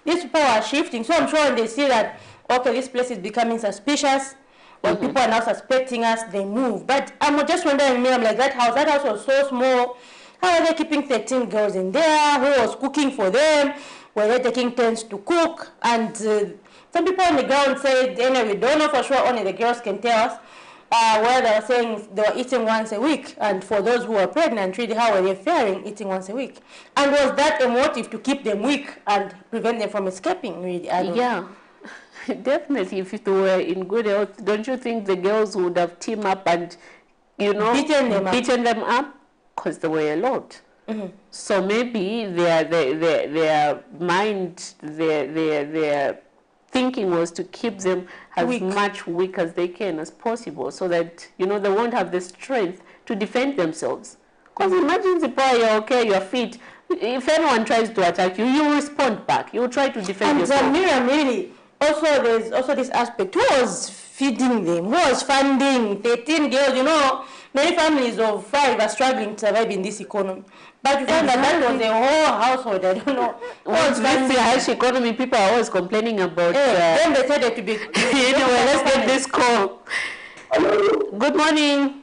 these people are shifting. So I'm sure when they see that, okay, this place is becoming suspicious, when people are now suspecting us, they move. But I'm just wondering, Miriam, like that house was so small. How are they keeping 13 girls in there? Who was cooking for them? Were they taking turns to cook? And some people on the ground said, anyway, we don't know for sure, only the girls can tell us, where they were saying they were eating once a week. And for those who are pregnant, really, how were they faring eating once a week? And was that a motive to keep them weak and prevent them from escaping, really? Yeah. Definitely, if they were in good health, don't you think the girls would have teamed up and, beaten them up? Because there were a lot. So maybe their mind, their thinking was to keep them as much weak as they can as possible, so that they won't have the strength to defend themselves. Because imagine the boy, you're okay, you're fit. If anyone tries to attack you, you respond back. You try to defend yourself. And Miriam, really. Also, there's also this aspect. Who was feeding them? Who was funding 13 girls? Many families of 5 are struggling to survive in this economy. But you find that was a whole household. I don't know. Once with the harsh economy, people are always complaining about. Then they said to be. Anyway, let's get this call. Hello. Good morning.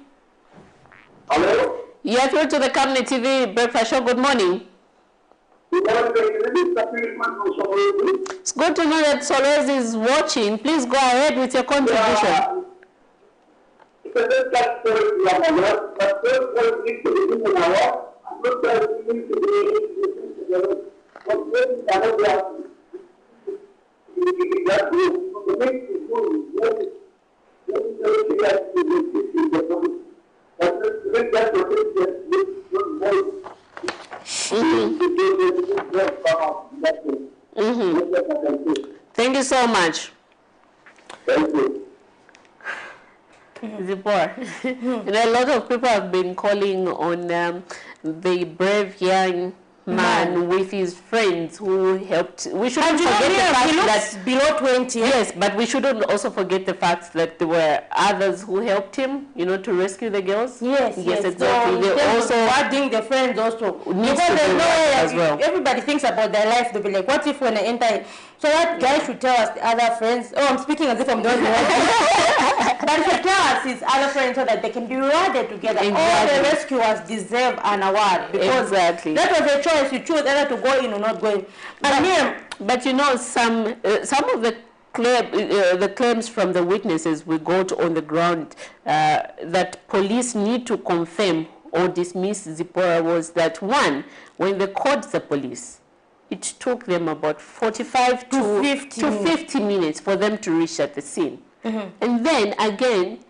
Hello. You're through to the Camnet TV Breakfast Show. Good morning. It's good to know that Solez is watching. Please go ahead with your contribution. Thank you so much. Thank you. Zipporah. A lot of people have been calling on the brave young man with his friends who helped. We shouldn't forget the fact that below 20. Yes, but we shouldn't also forget the fact that there were others who helped him, to rescue the girls. Yes, exactly. So they also adding the friends also. Needs to do that as well. Everybody thinks about their life. They'll be like, what if when I enter? So that guy should tell us the other friends. Oh, I'm speaking as if I'm doing it. But he should tell us his other friends so that they can be rewarded together. Exactly. All the rescuers deserve an award because that was a choice. You choose either to go in or not go in. But some of the claims from the witnesses we got on the ground that police need to confirm or dismiss Zipporah was that, one, when they called the police, it took them about 45 to 50 minutes for them to reach at the scene. And then again,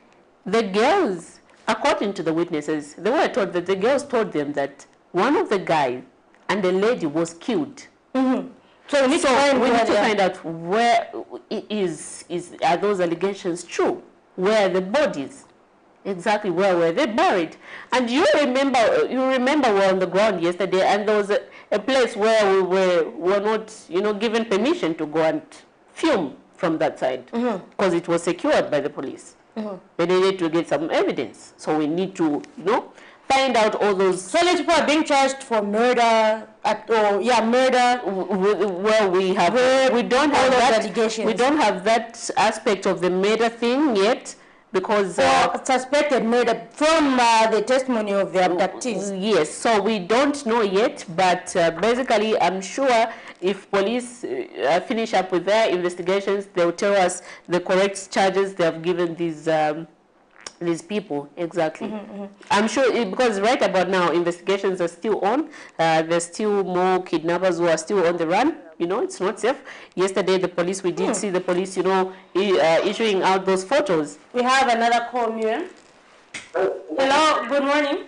the girls, according to the witnesses, they were told that the girls told them that one of the guys and the lady was killed. So we need to find out where are those allegations true? Where are the bodies? Exactly, where were they buried? And you remember we were on the ground yesterday, and there was a place where we were not, given permission to go and film from that side because it was secured by the police. They needed to get some evidence. So we need to, find out all those. So these people are being charged for murder, murder. Well, we don't have that. We don't have that aspect of the murder thing yet, because suspected murder from the testimony of the abductees. Yes, so we don't know yet, but basically, I'm sure if police finish up with their investigations, they'll tell us the correct charges they have given these people. Exactly. I'm sure because right about now investigations are still on. There's still more kidnappers who are still on the run. It's not safe. Yesterday the police, we did see the police, issuing out those photos. We have another call, Miriam. Hello, good morning.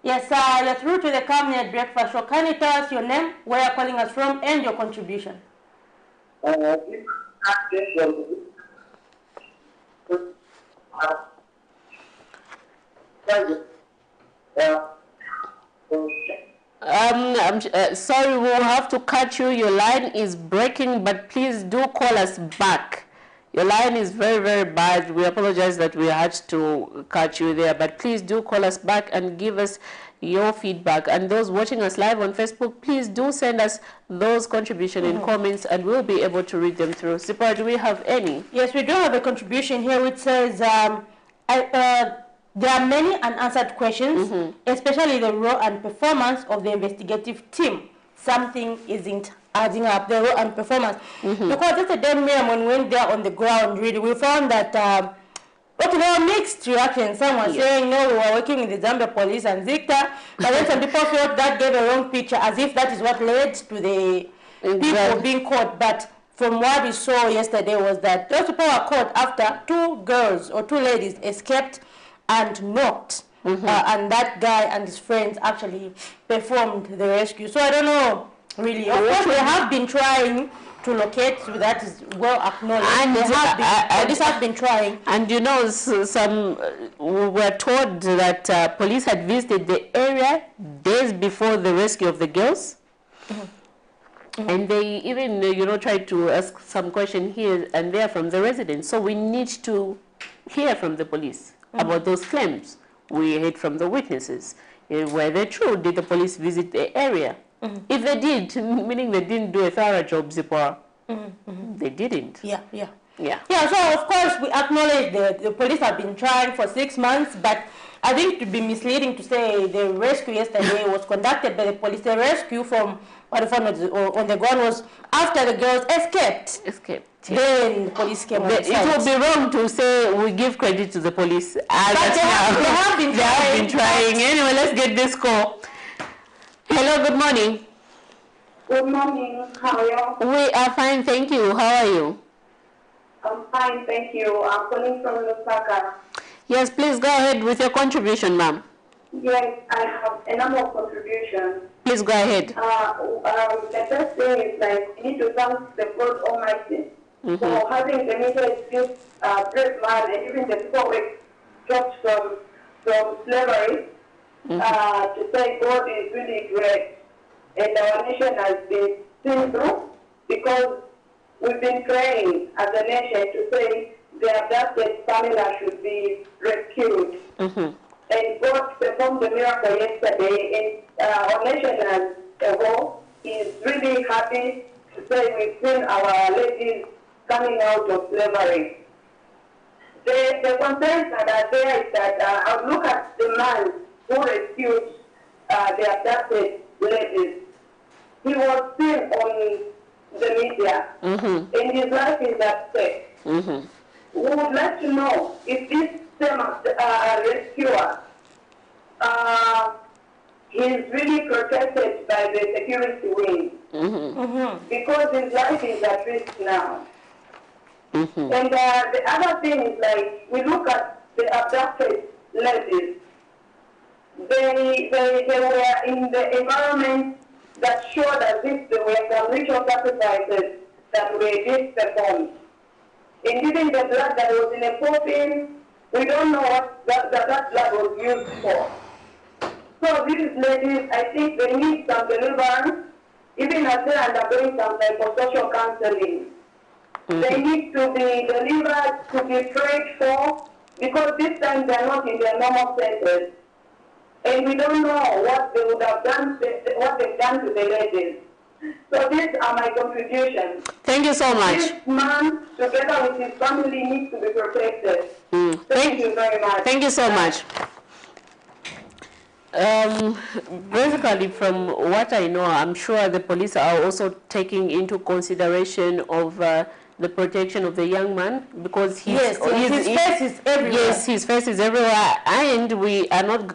Yes, you're through to the Camnet Breakfast Show. Can you tell us your name, where you're calling us from, and your contribution? I'm sorry, we'll have to cut you. Your line is breaking, but please do call us back. Your line is very, very bad. We apologize that we had to cut you there, but please do call us back and give us your feedback. And those watching us live on Facebook, please do send us those contributions in comments, and we'll be able to read them through. Sipora, do we have any? Yes, we do have a contribution here which says there are many unanswered questions, especially the role and performance of the investigative team. Something isn't adding up, the role and performance. Because yesterday, Miriam, when we went there on the ground, really, we found that there were mixed reactions. Some were saying, no, we were working with the Zambia police and Zicta, but then some people felt that gave a wrong picture, as if that is what led to the people being caught. But from what we saw yesterday was that those people were caught after two girls or two ladies escaped and knocked. And that guy and his friends actually performed the rescue. So I don't know, really. Of course, we have been trying to locate, so that is well acknowledged. And police have been trying. And we were told that police had visited the area days before the rescue of the girls. And they even, tried to ask some question here and there from the residents. So we need to hear from the police about those claims. We heard from the witnesses. Were they true? Did the police visit the area? If they did, meaning they didn't do a thorough job, Zipora. They didn't. Yeah, so of course we acknowledge the police have been trying for 6 months, but I think it would be misleading to say the rescue yesterday was conducted by the police. The rescue from what I found on the ground was after the girls escaped. Then the police came on the site. It would be wrong to say we give credit to the police. But they have been trying. Anyway, let's get this call. Hello, good morning. Good morning. How are you? We are fine, thank you. How are you? I'm fine, thank you. I'm calling from Lusaka. Yes, please go ahead with your contribution, ma'am. Yes, I have a number of contributions. Please go ahead. The first thing is we need to thank the God Almighty for having permitted this brave man and even the people who dropped from slavery to say God is really great. And our nation has been seen through because we've been praying as a nation to say the abducted Pamela should be rescued. And God performed the miracle yesterday, and our nation as a whole is really happy to say we've seen our ladies coming out of slavery. The concerns that are there is that I look at the man who rescued the abducted ladies. He was seen on the media, and his life is at stake. We would like to know if this same rescuer is really protected by the security wing, because his life is at risk now. And the other thing is we look at the abducted ladies. They were in the environment that showed as if there were some ritual sacrifices that were being performed. And even the blood that was in a coffin, we don't know what that blood was used for. So these ladies, I think they need some deliverance, even as they are undergoing some type of social counseling. They need to be delivered, to be prayed for, because this time they are not in their normal senses. And we don't know what they would have done, what they've done to the ladies. So these are my contributions. Thank you so much. This man, together with his family, needs to be protected. Thank you very much. Thank you so much. Basically, from what I know, I'm sure the police are also taking into consideration of the protection of the young man, because his face is everywhere. Yes, his face is everywhere, and we are not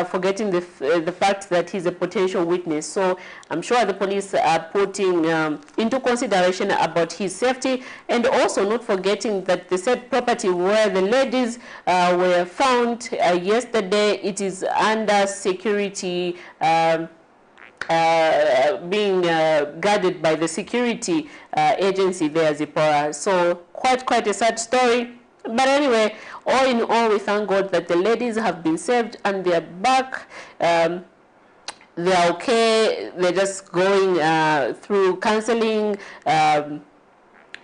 forgetting the fact that he's a potential witness. So I'm sure the police are putting into consideration about his safety, and also not forgetting that the said property where the ladies were found yesterday, it is under security, being guarded by the security agency there, Zipporah. So quite a sad story. But anyway, all in all, we thank God that the ladies have been saved and they are back. They are okay. They're just going through counseling,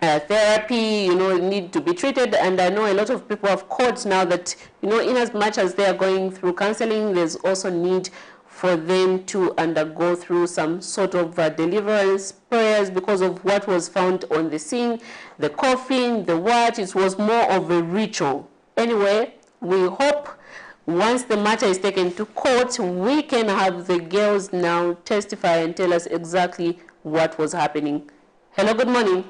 therapy, need to be treated. And I know a lot of people have caught now that, in as much as they are going through counseling, there's also need for them to undergo through some sort of deliverance prayers because of what was found on the scene, the coffin, the what. It was more of a ritual. Anyway, we hope once the matter is taken to court, we can have the girls now testify and tell us exactly what was happening. Hello, good morning.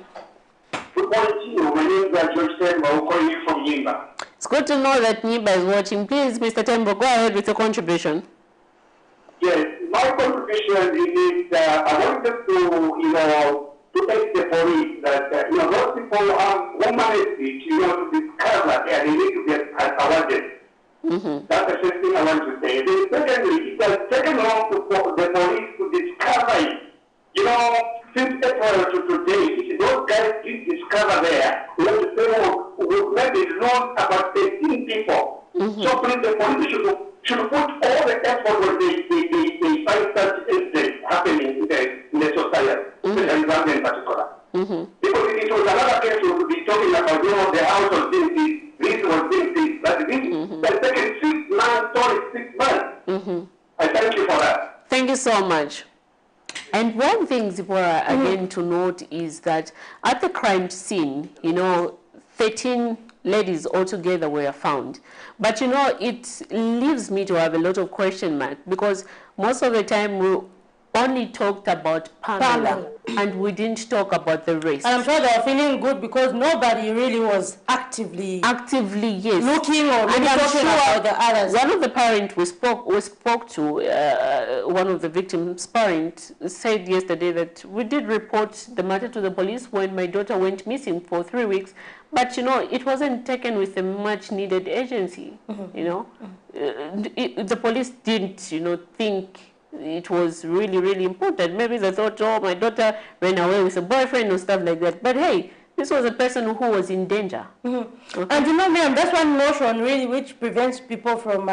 Good morning to you. My name is George Tembo. I'm calling you from Nyimba. It's good to know that Nyimba is watching. Please, Mr. Tembo, go ahead with your contribution. Yes, my contribution is I wanted to thank the police that those people who managed to discover and they need to get awarded. That's the first thing I want to say. Then secondly, it has taken long for the police to discover it. Since April to today, if those guys did discover there, we maybe known about 18 people. So please, the police should put all the effort when they find such incidents happening in the society, especially in Zambia in particular. Because if it was another case, we would be talking about, the house was doing this was doing this, but this has taken 6 months, sorry, 6 months. I thank you for that. Thank you so much. And one thing, Zipporah, again to note is that at the crime scene, 13 ladies altogether were found. But it leaves me to have a lot of question marks, because most of the time we only talked about Pamela and we didn't talk about the rest. And I'm sure they are feeling good because nobody really was actively yes, looking or maybe talking about the others. One of the parents we spoke to, one of the victims' parents, said yesterday that we did report the matter to the police when my daughter went missing for 3 weeks, but it wasn't taken with a much needed agency. The police didn't think it was really important. Maybe they thought, oh, my daughter ran away with a boyfriend or stuff like that. But hey, this was a person who was in danger. And ma'am, that's one notion really which prevents people from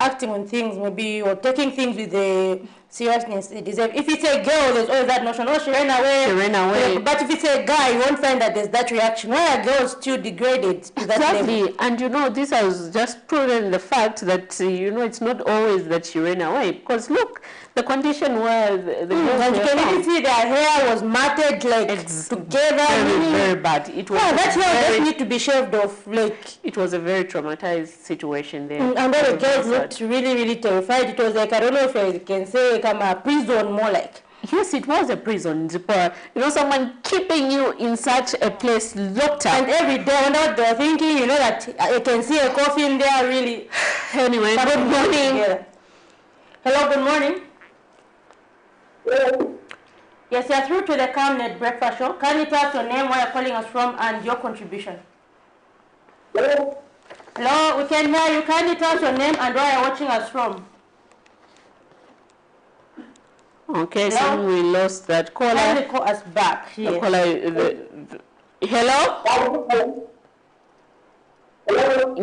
acting on things, maybe, or taking things with the seriousness they deserve. If it's a girl, there's always that notion, oh, she ran away. She ran away. But if it's a guy, you won't find that there's that reaction. Why are girls still degraded to that level? And this has just proven the fact that, it's not always that she ran away. Because look, the condition where the girls and you can even see their hair was matted together. Very bad. It was that's why they need to be shaved off. It was a very traumatized situation there. And then the girls looked really terrified. It was like, I don't know if I can say, a prison more like. Yes, it was a prison, Zipporah. Someone keeping you in such a place locked up. And every day, what they're thinking, that I can see a coffin there, really. Anyway, good morning. Yeah. Hello, good morning. Hello. Yes, you're through to the Camnet Breakfast Show. Can you tell us your name, where you're calling us from, and your contribution? Hello. Hello, we can hear you. Can you tell us your name and where you're watching us from? Okay, so we lost that caller. Can you call us back here? Hello? Hello?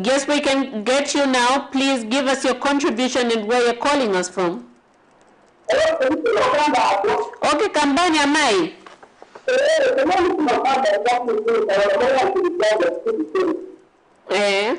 Yes, we can get you now. Please give us your contribution and where you're calling us from. Okay, Kambani, am I? Eh?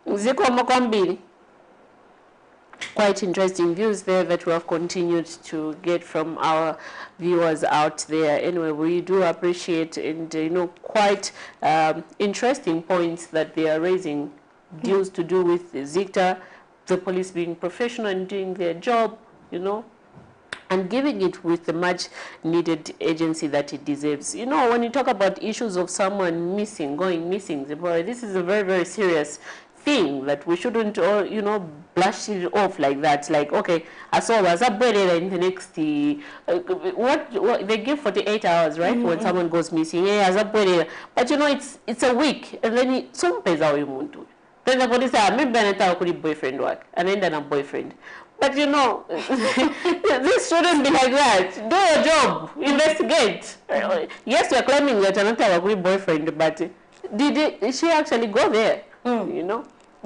Ziko Mokombili. Quite interesting views there that we have continued to get from our viewers out there. Anyway, we do appreciate and quite interesting points that they are raising, deals to do with Zikta, the police being professional and doing their job, and giving it with the much needed agency that it deserves. When you talk about issues of someone missing, going missing, this is a very, very serious thing that we shouldn't brush it off like that. Like, okay, I saw was a better in the next what they give 48 hours, right? When someone goes missing. Yeah, as a better, but it's a week, and then some pays how you want to. Then the police say, maybe I could boyfriend work, and then a boyfriend. But this shouldn't be like that. Do your job, investigate. Yes, you're claiming that another boyfriend, but did she actually go there?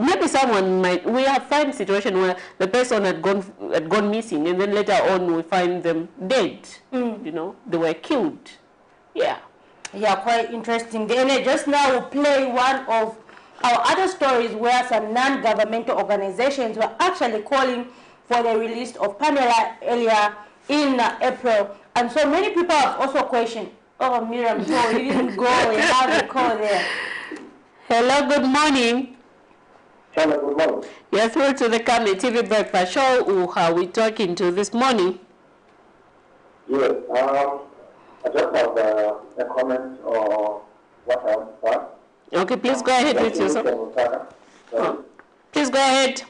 Maybe someone we have found a situation where the person had gone missing, and then later on we find them dead. They were killed. Yeah, quite interesting. And just now we'll play one of our other stories where some non-governmental organizations were actually calling for the release of Pamela earlier in April. And so many people have also questioned, oh, Miriam, so you didn't go and have the call there. Hello, good morning. Hello, good morning. You're through to the Camnet TV Breakfast Show. Who are we talking to this morning? Yes, I just have a comment on what I want to ask. Okay, please go ahead with yourself. Please go ahead.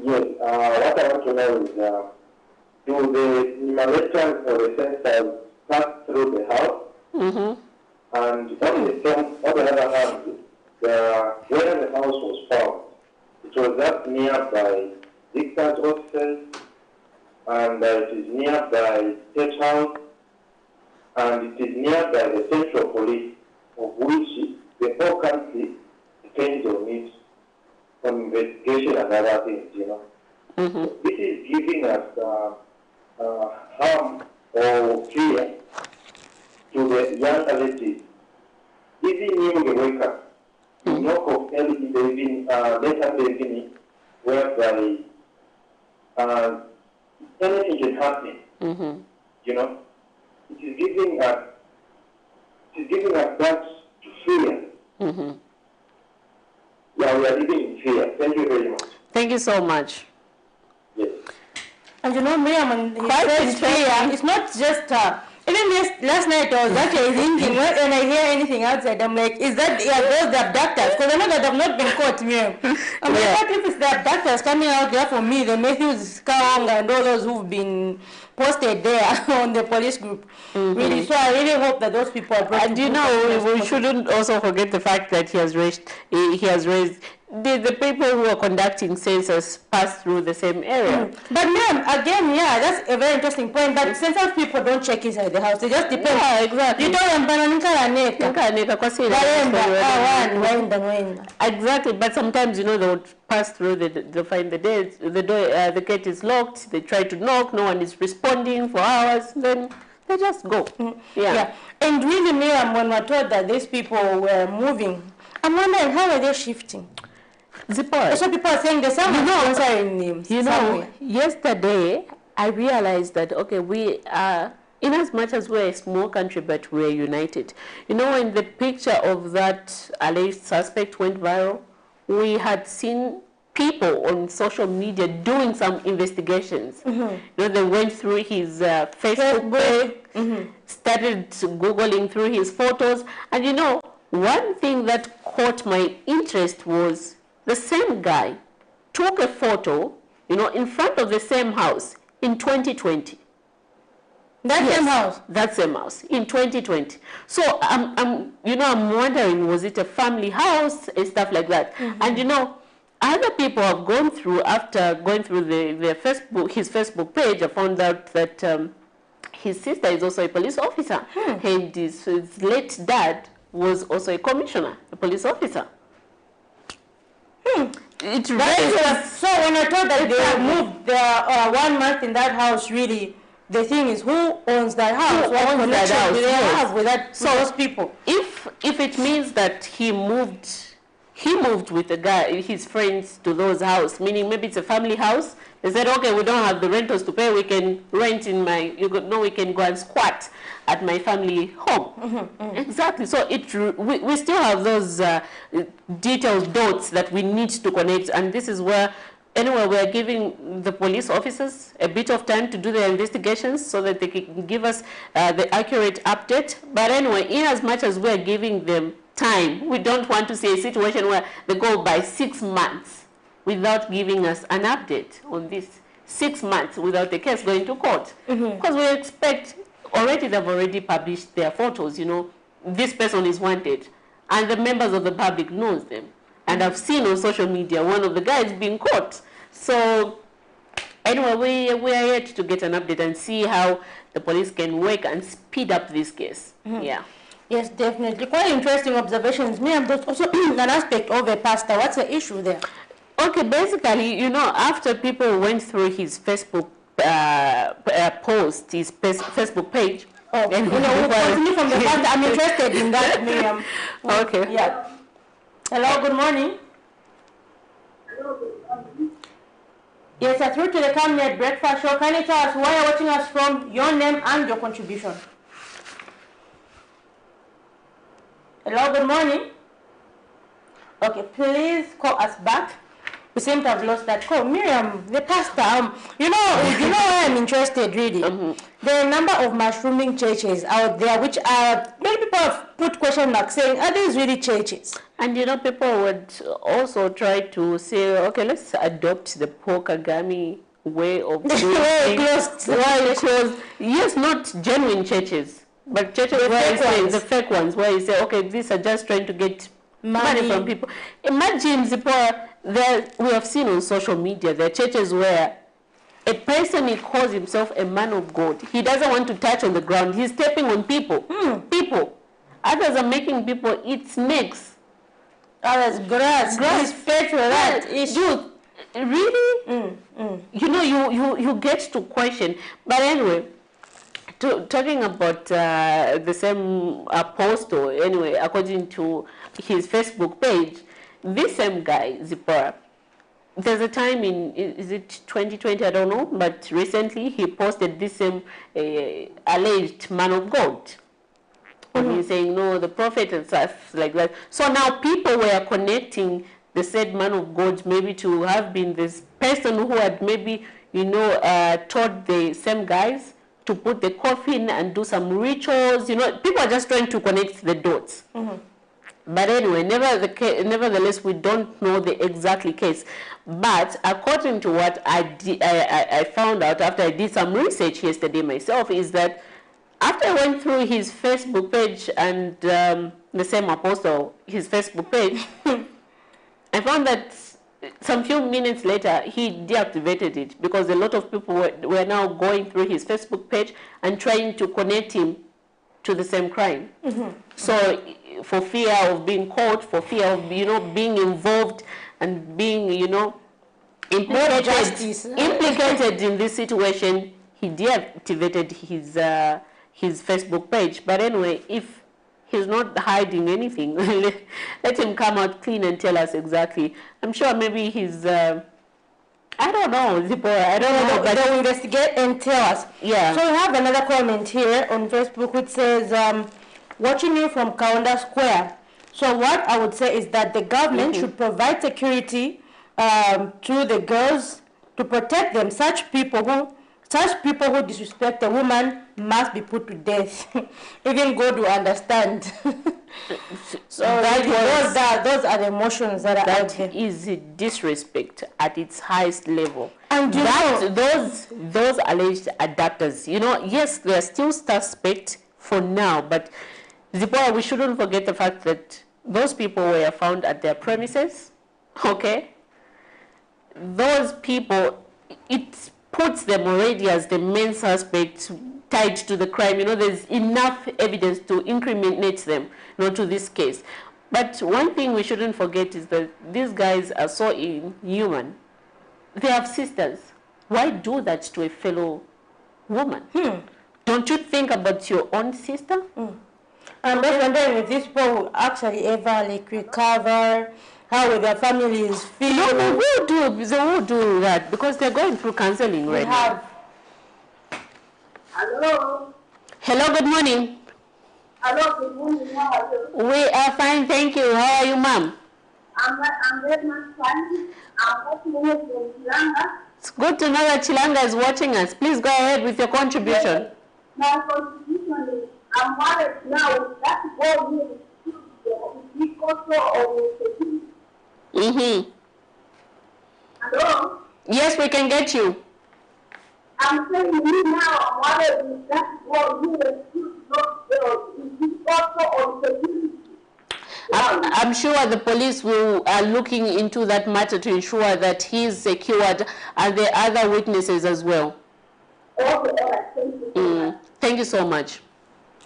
Yes, what I want to know is, do the enumerators or the sensors pass through the house? And on the other hand, where the house was found, it was just nearby Zikta's offices, and it is nearby State House, and it is nearby the Central Police, of which the whole country depends on it, on investigation and other things, This is giving us harm or fear to the young ladies. Even you wake up, you knock off early in the evening, later in the evening, whereby anything can happen. It is giving us that fear. Yeah, we are living in fear. Thank you very much. Thank you so much. Yes. And Miriam, it's not just even last night I was actually thinking when I hear anything outside, I'm like, is that those the abductors? Because I know that I've not been caught, Miriam. I'm like, what if it's the abductors coming out there for me, the Matthews Skawanga and all those who've been posted there on the police group. Really, so I really hope that those people are brought. And we shouldn't also forget the fact that he has raised did the people who are conducting census pass through the same area? But ma'am, again, yeah, that's a very interesting point. But census people don't check inside the house. They just depend. Yeah, exactly. You tell them, exactly. But sometimes, you know, they would pass through. They find the door, the gate is locked. They try to knock. No one is responding for hours. Then they just go. Yeah. And really, Miriam, when we're told that these people were moving, I'm wondering how are they shifting? That's what people are saying. There's some sponsoring names. You know, yesterday I realized that, okay, we are, in as much as we're a small country, but we're united. You know, when the picture of that alleged suspect went viral, we had seen people on social media doing some investigations. You know, they went through his Facebook page, started Googling through his photos. And you know, one thing that caught my interest was the same guy took a photo, you know, in front of the same house in 2020. Same house? That same house in 2020. So I'm wondering, was it a family house and stuff like that? And you know, other people have gone through, after going through his Facebook page, I found out that his sister is also a police officer, and his late dad was also a commissioner, a police officer. So when I thought that they moved their 1 month in that house, really, the thing is, who owns that house? What connection do they have with those people? If it means that he moved with the guy, his friends, to those houses, meaning maybe it's a family house. They said, okay, we don't have the rentals to pay. We can rent in we can go and squat at my family home. Exactly. So we still have those detailed dots that we need to connect, and this is where, anyway, we are giving the police officers a bit of time to do their investigations so that they can give us the accurate update. But anyway, in as much as we are giving them time, we don't want to see a situation where they go by 6 months without giving us an update on this. 6 months without the case going to court. Because we expect, they've already published their photos, you know, this person is wanted, and the members of the public knows them. And I've seen on social media one of the guys being caught. So anyway, we are yet to get an update and see how the police can work and speed up this case. Yeah. Yes, definitely. Quite interesting observations. Miriam, there's also an aspect of a pastor. What's the issue there? Okay, basically, you know, after people went through his Facebook post, his Facebook page. We'll continue from the fact I'm interested in that, Miriam. Okay. Yeah. Hello, good morning. Yes, you're through to the Camnet Breakfast Show. Can you tell us where you're watching us from, your name and your contribution? Hello, good morning. Okay, please call us back. We seem to have lost that call. Miriam, the pastor, you know why I'm interested really? There are a number of mushrooming churches out there which are, many people have put question marks saying, are these really churches? And you know, people would also try to say, okay, let's adopt the Paul Kagame way of doing things. Why close? Yes, not genuine churches, but churches where you say, the fake ones, where you say, okay, these are just trying to get money from people. Imagine, Zipporah, we have seen on social media, there are churches where a person, he calls himself a man of God. He doesn't want to touch on the ground. He's stepping on people. People. Others are making people eat snakes. Others grass fed for that. Dude, really? You know, you get to question. But anyway, talking about the same apostle, anyway, according to his Facebook page, this same guy, Zipporah, there's a time in, is it 2020, I don't know, but recently he posted this same alleged man of God. And he's saying, no, the prophet and stuff like that. So now people were connecting the said man of God maybe to have been this person who had maybe, you know, taught the same guys to put the coffin and do some rituals. You know, people are just trying to connect the dots. But anyway, nevertheless, we don't know the exact case. But according to what I found out after I did some research yesterday myself, is that after I went through his Facebook page and the same apostle, his Facebook page, and I found that some few minutes later, he deactivated it because a lot of people were now going through his Facebook page and trying to connect him to the same crime. So for fear of being caught, for fear of, being involved and being, implicated in this situation, he deactivated his Facebook page. But anyway, if he's not hiding anything, let him come out clean and tell us exactly. I'm sure maybe he's, I don't know, Zipporah, I don't know. But they'll investigate and tell us. Yeah. So we have another comment here on Facebook which says, watching you from Kaunda Square. So what I would say is that the government should provide security to the girls to protect them. Such people who disrespect a woman must be put to death. Even God will understand. So those are the emotions that are out there. That is disrespect at its highest level. And those alleged adapters, yes, they are still suspect for now, but Zipporah, we shouldn't forget the fact that those people were found at their premises, okay? Those people, it puts them already as the main suspect tied to the crime. There's enough evidence to incriminate them, to this case. But one thing we shouldn't forget is that these guys are so inhuman. They have sisters. Why do that to a fellow woman? Don't you think about your own sister? I'm just wondering if these people will actually ever recover, how will their families feel? No, they will do that because they're going through counseling right now. Hello. Hello, good morning. Hello, good morning. How are you? We are fine, thank you. How are you, ma'am? I'm very much fine. I'm watching you from Chilanga. It's good to know that Chilanga is watching us. Please go ahead with your contribution. My contribution is I'm worried now. That's all you Hello? Yes, we can get you. I'm saying you now, I'm worried that's all you also on security. I'm sure the police are looking into that matter to ensure that he is secured and the other witnesses as well. Okay, all right. Thank you. Thank you so much.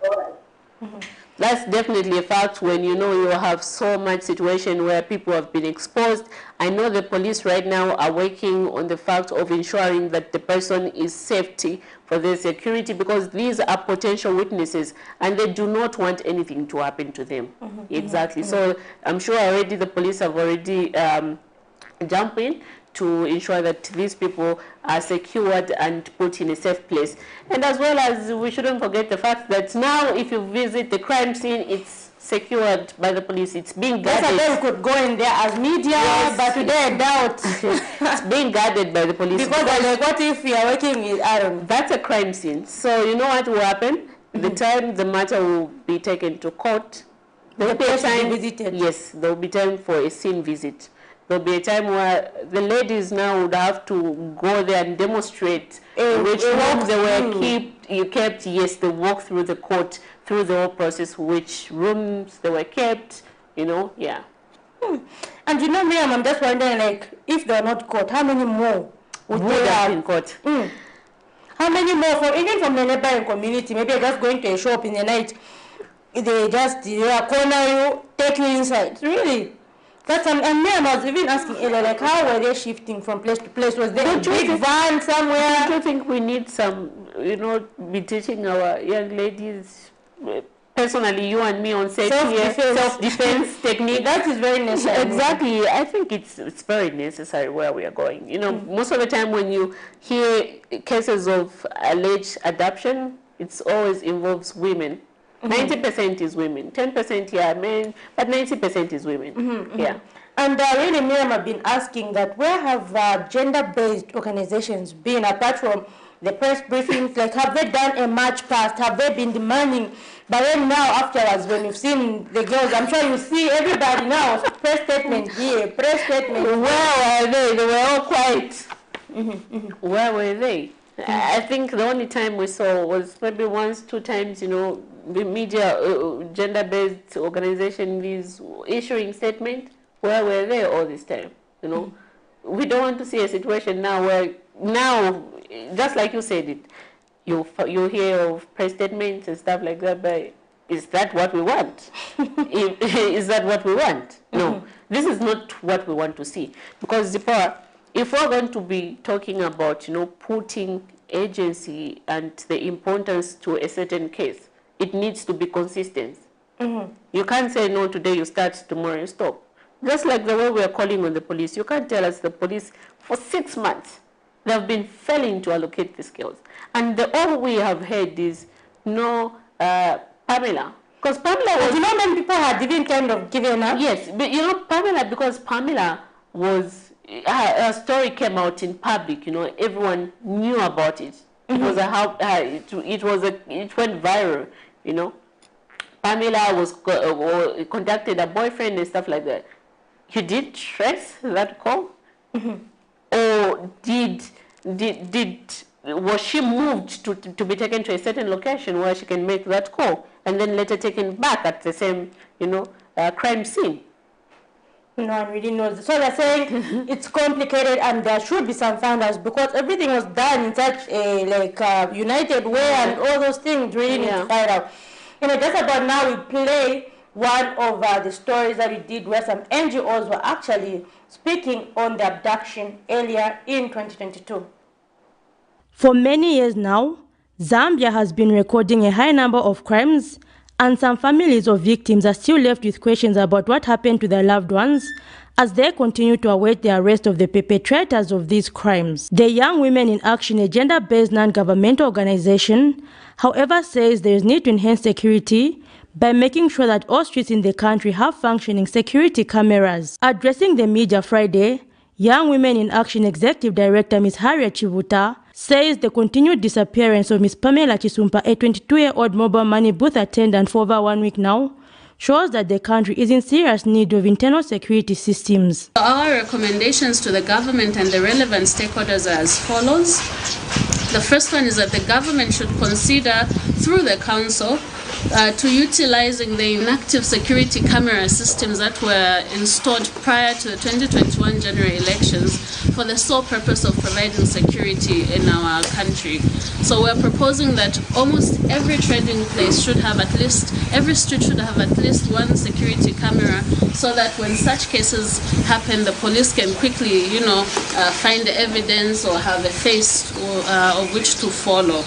All right. That's definitely a fact when you have so much situation where people have been exposed. I know the police right now are working on the fact of ensuring that the person is safety for their security because these are potential witnesses and they do not want anything to happen to them. Exactly. So I'm sure already the police have already jumped in to ensure that these people are secured and put in a safe place. And as well as we shouldn't forget the fact that now if you visit the crime scene, it's secured by the police. It's being guarded. Yes, we could go in there as media, but today I doubt. It's being guarded by the police. Because what if we are working with Aaron? That's a crime scene. So you know what will happen? The time the matter will be taken to court, there will be a time visited. Yes, there will be time for a scene visit. There'll be a time where the ladies now would have to go there and demonstrate which rooms they were kept. Yes, they walk through the court, through the whole process, which rooms they were kept, yeah. And Miriam, I'm just wondering, if they're not caught, how many more would they have been caught? How many more, even from the neighboring community, maybe just going to a shop in the night, they just corner you, take you inside, really? That's and then I was even asking earlier, how were they shifting from place to place? Was there a big van somewhere? Don't you think we need some, be teaching our young ladies, personally, you and me on self-defense technique? That is very necessary. Exactly. I think it's very necessary where we are going. Most of the time when you hear cases of alleged adoption, it always involves women. 90% is women, 10% men, but 90% is women. Yeah. And really, Miriam, I've been asking that where have gender-based organizations been apart from the press briefings? Have they done a march past? Have they been demanding? But then now, afterwards, when you've seen the girls, I'm sure you see everybody now, press statement here, press statement. Where were they? They were all quiet. Where were they? I think the only time we saw was maybe once, 2 times, the media, gender-based organization is issuing statement where were they all this time? You know, we don't want to see a situation now where just like you said it, you hear of press statements and stuff like that, but is that what we want? Is that what we want? No, this is not what we want to see. Because if we're going to be talking about, you know, putting agency and the importance to a certain case, it needs to be consistent. You can't say, no, today you start, tomorrow you stop. Just like the way we are calling on the police, you can't tell us the police for 6 months, they have been failing to allocate the skills. And all we have heard is, no, Pamela. Because Pamela was... You know, when people had even kind of given up? Yes, but you know, Pamela, because Pamela was... Her story came out in public, you know, everyone knew about it. It was it went viral, you know. Pamela was contacted a boyfriend and stuff like that. You did trace that call? Or was she moved to be taken to a certain location where she can make that call and then later taken back at the same, you know, crime scene? No one really knows. So they're saying it's complicated and there should be some finders because everything was done in such a united way and all those things really need to find out. You know, just about now we play one of the stories that we did where some NGOs were actually speaking on the abduction earlier in 2022. For many years now, Zambia has been recording a high number of crimes, and some families of victims are still left with questions about what happened to their loved ones as they continue to await the arrest of the perpetrators of these crimes. The Young Women in Action, a gender-based non-governmental organization, however, says there is need to enhance security by making sure that all streets in the country have functioning security cameras. Addressing the media Friday, Young Women in Action Executive Director Ms. Harriet Chivuta says the continued disappearance of Ms. Pamela Chisumpa, a 22-year-old mobile money booth attendant for over 1 week now, shows that the country is in serious need of internal security systems. Our recommendations to the government and the relevant stakeholders are as follows. The first one is that the government should consider, through the council, to utilizing the inactive security camera systems that were installed prior to the 2021 general elections for the sole purpose of providing security in our country. So we're proposing that almost every trading place should have every street should have at least one security camera so that when such cases happen, the police can quickly, you know, find the evidence or have a face of which to follow.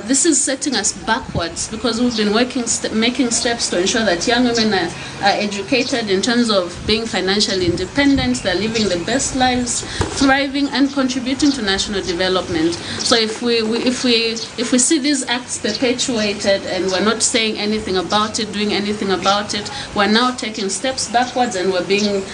This is setting us backwards because we've been making steps to ensure that young women are educated in terms of being financially independent, they're living the best lives, thriving and contributing to national development. So if we see these acts perpetuated and we're not saying anything about it, doing anything about it, we're now taking steps backwards and we're being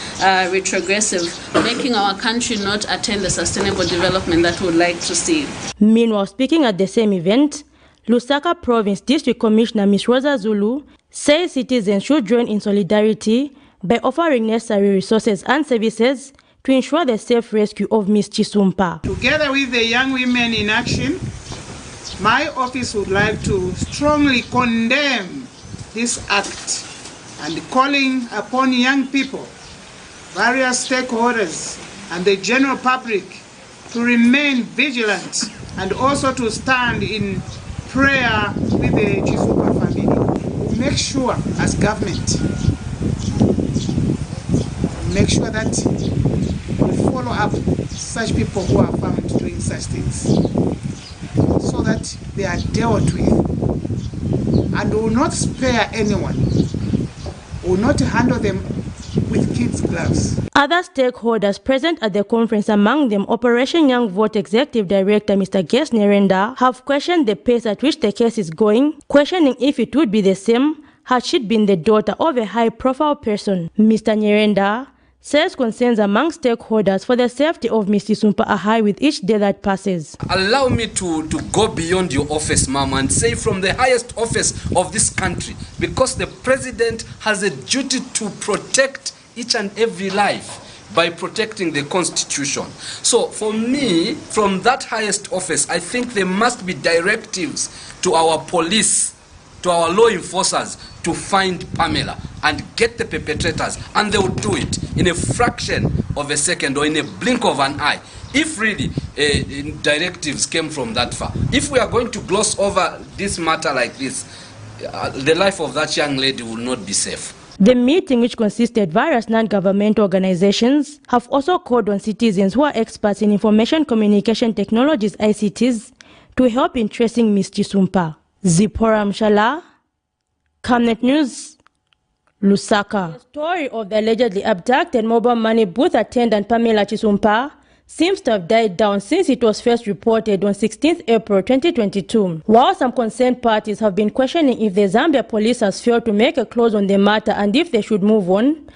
retrogressive, making our country not attain the sustainable development that we would like to see. Meanwhile, speaking at the same event, Lusaka Province District Commissioner Ms. Rosa Zulu says citizens should join in solidarity by offering necessary resources and services to ensure the safe rescue of Ms. Chisumpa. Together with the Young Women in Action, my office would like to strongly condemn this act and calling upon young people, various stakeholders, and the general public to remain vigilant and also to stand in prayer with the Chisumpa family. Make sure, as government, make sure that we follow up such people who are found doing such things so that they are dealt with and will not spare anyone, will not handle them with kids' gloves. Other stakeholders present at the conference, among them Operation Young Vote Executive Director Mr. Ges Nyerenda, have questioned the pace at which the case is going, questioning if it would be the same had she been the daughter of a high-profile person. Mr. Nyerenda says concerns among stakeholders for the safety of Ms. Chisumpa are high with each day that passes. Allow me to go beyond your office, Mama, and say from the highest office of this country, because the president has a duty to protect each and every life by protecting the Constitution. So for me, from that highest office, I think there must be directives to our police, to our law enforcers to find Pamela. and get the perpetrators, and they will do it in a fraction of a second or in a blink of an eye. If really directives came from that far, if we are going to gloss over this matter like this, the life of that young lady will not be safe. The meeting, which consisted various non-governmental organizations, have also called on citizens who are experts in information communication technologies, ICTs, to help in tracing Ms. Chisumpa. Zipporah Mshala, Camnet News, Lusaka. The story of the allegedly abducted mobile money booth attendant Pamela Chisumpa seems to have died down since it was first reported on 16th April 2022. While some concerned parties have been questioning if the Zambia police has failed to make a close on the matter and if they should move on,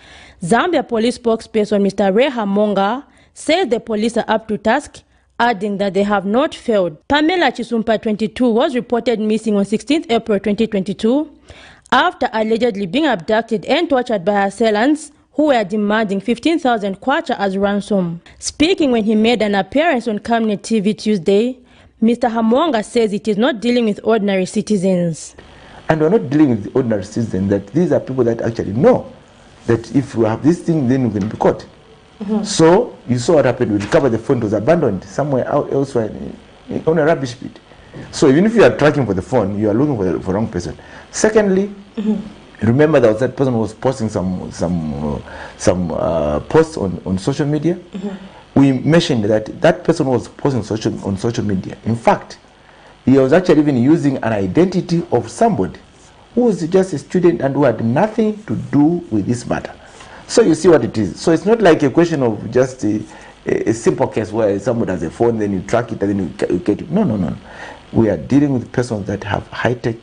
Zambia police spokesperson Mr. Ray Hamonga says the police are up to task, adding that they have not failed. Pamela Chisumpa, 22, was reported missing on 16th April 2022 after allegedly being abducted and tortured by her assailants, who were demanding 15,000 kwacha as ransom. Speaking when he made an appearance on Camnet TV Tuesday, Mr. Hamonga says it is not dealing with ordinary citizens. And we're not dealing with ordinary citizens, that these are people that actually know that if we have this thing, then we can be caught. So, you saw what happened. We discovered the phone was abandoned somewhere elsewhere on a rubbish pit. So, even if you are tracking for the phone, you are looking for the wrong person. Secondly, remember that that person was posting some posts on social media. We mentioned that that person was posting on social media. In fact, he was actually even using an identity of somebody who was just a student and who had nothing to do with this matter. So you see what it is. So it's not like a question of just a simple case where somebody has a phone, then you track it and then you get it. No, no, no. We are dealing with persons that have high-tech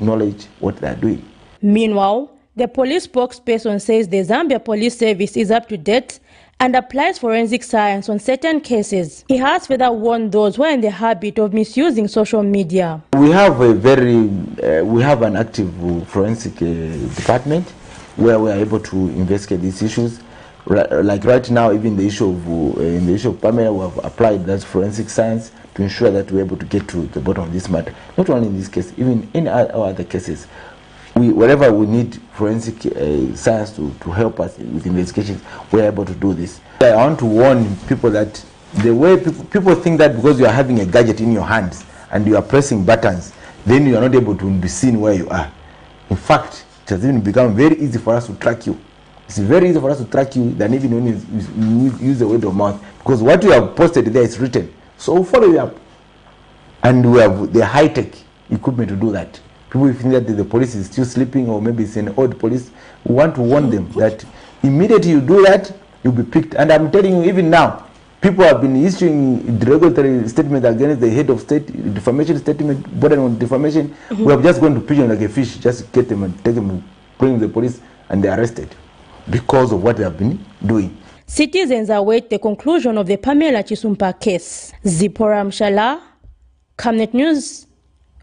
knowledge what they are doing. Meanwhile, the police spokesperson says the Zambia Police Service is up to date and applies forensic science on certain cases. He has further warned those who are in the habit of misusing social media. We have an active forensic department where we are able to investigate these issues. Like right now, even the issue of Pamela, we have applied that forensic science to ensure that we're able to get to the bottom of this matter. Not only in this case, even in our other cases. Wherever we need forensic science to help us with investigations, we're able to do this. I want to warn people that the way people think that because you are having a gadget in your hands and you are pressing buttons, then you are not able to be seen where you are. In fact, it has even become very easy for us to track you. It's very easy for us to track you than even when you use the word of mouth, because what you have posted there is written. So we'll follow you up. And we have the high-tech equipment to do that. People think that the police is still sleeping or maybe it's an old police. We want to warn them that immediately you do that, you'll be picked. And I'm telling you, even now, people have been issuing derogatory statements against the head of state, defamation statement, bordering on defamation. We have just gone to prison like a fish, just get them and take them, bring the police, and they're arrested because of what they have been doing. Citizens await the conclusion of the Pamela Chisumpa case. Zipporah Mshala, Camnet News,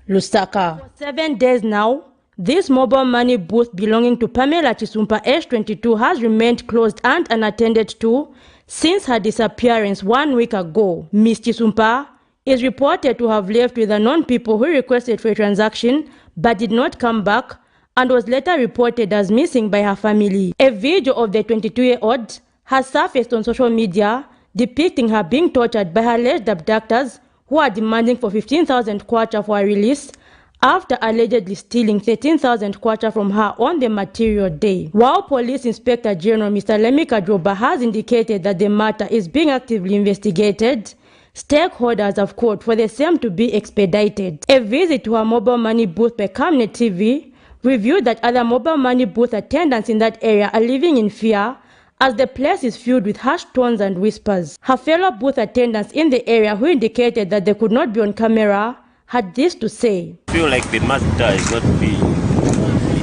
Lusaka. For 7 days now, this mobile money booth belonging to Pamela Chisumpa, age 22, has remained closed and unattended to since her disappearance 1 week ago. Ms. Chisumpa is reported to have left with unknown people who requested for a transaction but did not come back and was later reported as missing by her family. A video of the 22-year-old has surfaced on social media depicting her being tortured by her alleged abductors who are demanding for 15,000 kwacha for her release after allegedly stealing 13,000 kwacha from her on the material day. While Police Inspector General Mr. Lemi Kadroba has indicated that the matter is being actively investigated, stakeholders have called for the same to be expedited. A visit to her mobile money booth by Camnet TV revealed that other mobile money booth attendants in that area are living in fear as the place is filled with harsh tones and whispers. Her fellow booth attendants in the area who indicated that they could not be on camera had this to say. I feel like the matter is not being...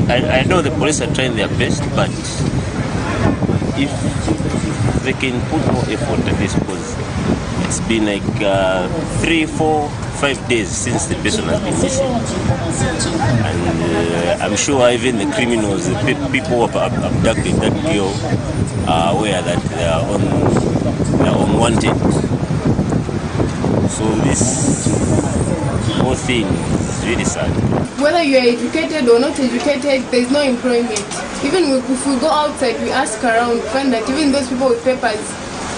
I know the police are trying their best, but if they can put more effort at this, because it's been like 3, 4, 5 days since the person has been missing. And I'm sure even the criminals, the people who have abducted that girl are aware that they are unwanted. So this whole thing is really sad. Whether you are educated or not educated, there is no employment. Even if we go outside, we ask around, find that even those people with papers,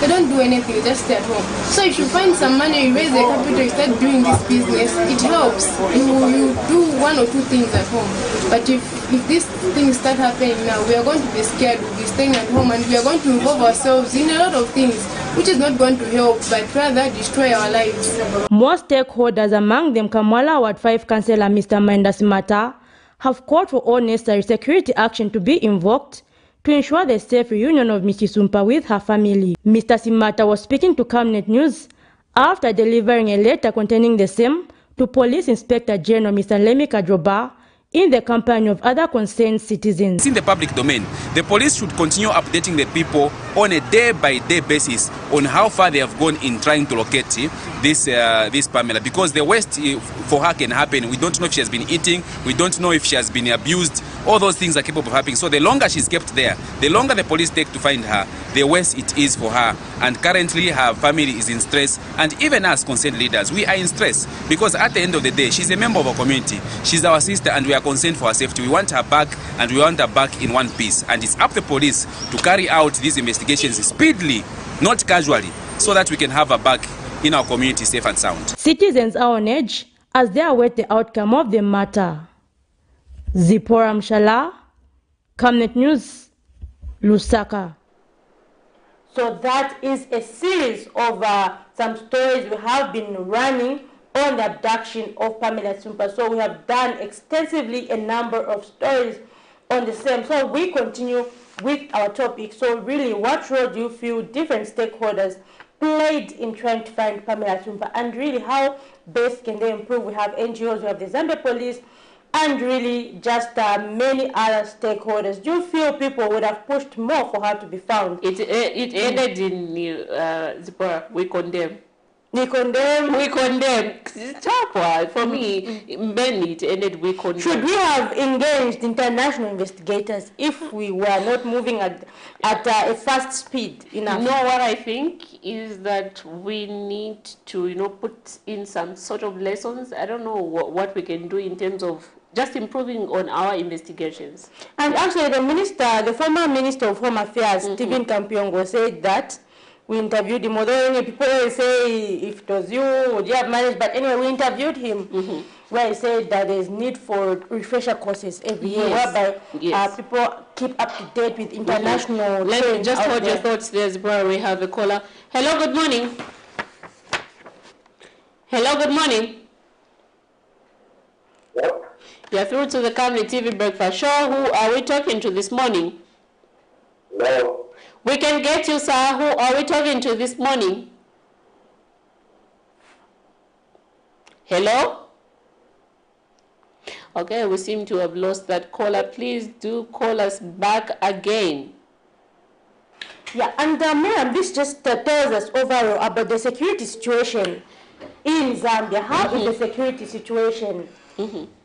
they don't do anything, they just stay at home. So if you find some money, you raise the capital, you start doing this business, it helps. You do one or two things at home. But if these things start happening now, we are going to be scared, we'll be staying at home, and we are going to involve ourselves in a lot of things, which is not going to help, but rather destroy our lives. More stakeholders, among them Kamwala Ward 5 Councillor Mr. Maenda Simata, have called for all necessary security action to be invoked to ensure the safe reunion of Mrs. Sumpa with her family. Mr. Simata was speaking to Camnet News after delivering a letter containing the same to Police Inspector General Mr. Lemi Kadroba in the company of other concerned citizens. It's in the public domain. The police should continue updating the people on a day-by-day basis on how far they have gone in trying to locate this Pamela, because the worst for her can happen. We don't know if she has been eating, we don't know if she has been abused. All those things are capable of happening. So the longer she's kept there, the longer the police take to find her, the worse it is for her. And currently her family is in stress, and even us concerned leaders, we are in stress, because at the end of the day, she's a member of our community, she's our sister, and we are concerned for her safety. We want her back, and we want her back in one piece. And it's up to the police to carry out these investigations speedily, not casually, so that we can have her back in our community safe and sound. Citizens are on edge as they await the outcome of the matter. Zipporah Mshala, Camnet News, Lusaka. So that is a series of some stories we have been running on the abduction of Pamela Sumpa. So we have done extensively a number of stories on the same. So we continue with our topic. So really, what role do you feel different stakeholders played in trying to find Pamela Sumpa, and really how best can they improve? We have NGOs, we have the Zambia Police, and really just many other stakeholders. Do you feel people would have pushed more for her to be found? It ended in Zipporah, we condemn. We condemn. It's tough for me. Mainly it ended we condemn. Should we have engaged international investigators if we were not moving at a fast speed enough? No, what I think is that we need to, put in some sort of lessons. I don't know what we can do in terms of just improving on our investigations. And actually, the former Minister of Home Affairs, Stephen Kampiongo, said that we interviewed him. Although people say if it was you, would you have managed? But anyway, we interviewed him, where he said that there is need for refresher courses every year, whereby people keep up to date with international. Let me just hold your thoughts there, Zipporah. We have a caller. Hello, good morning. Hello, good morning. You're through to the Camnet TV Breakfast Show. Who are we talking to this morning? Hello. We can get you, sir. Who are we talking to this morning? Hello? Okay, we seem to have lost that caller. Please do call us back again. Yeah, and ma'am, this just tells us overall about the security situation in Zambia. How is the security situation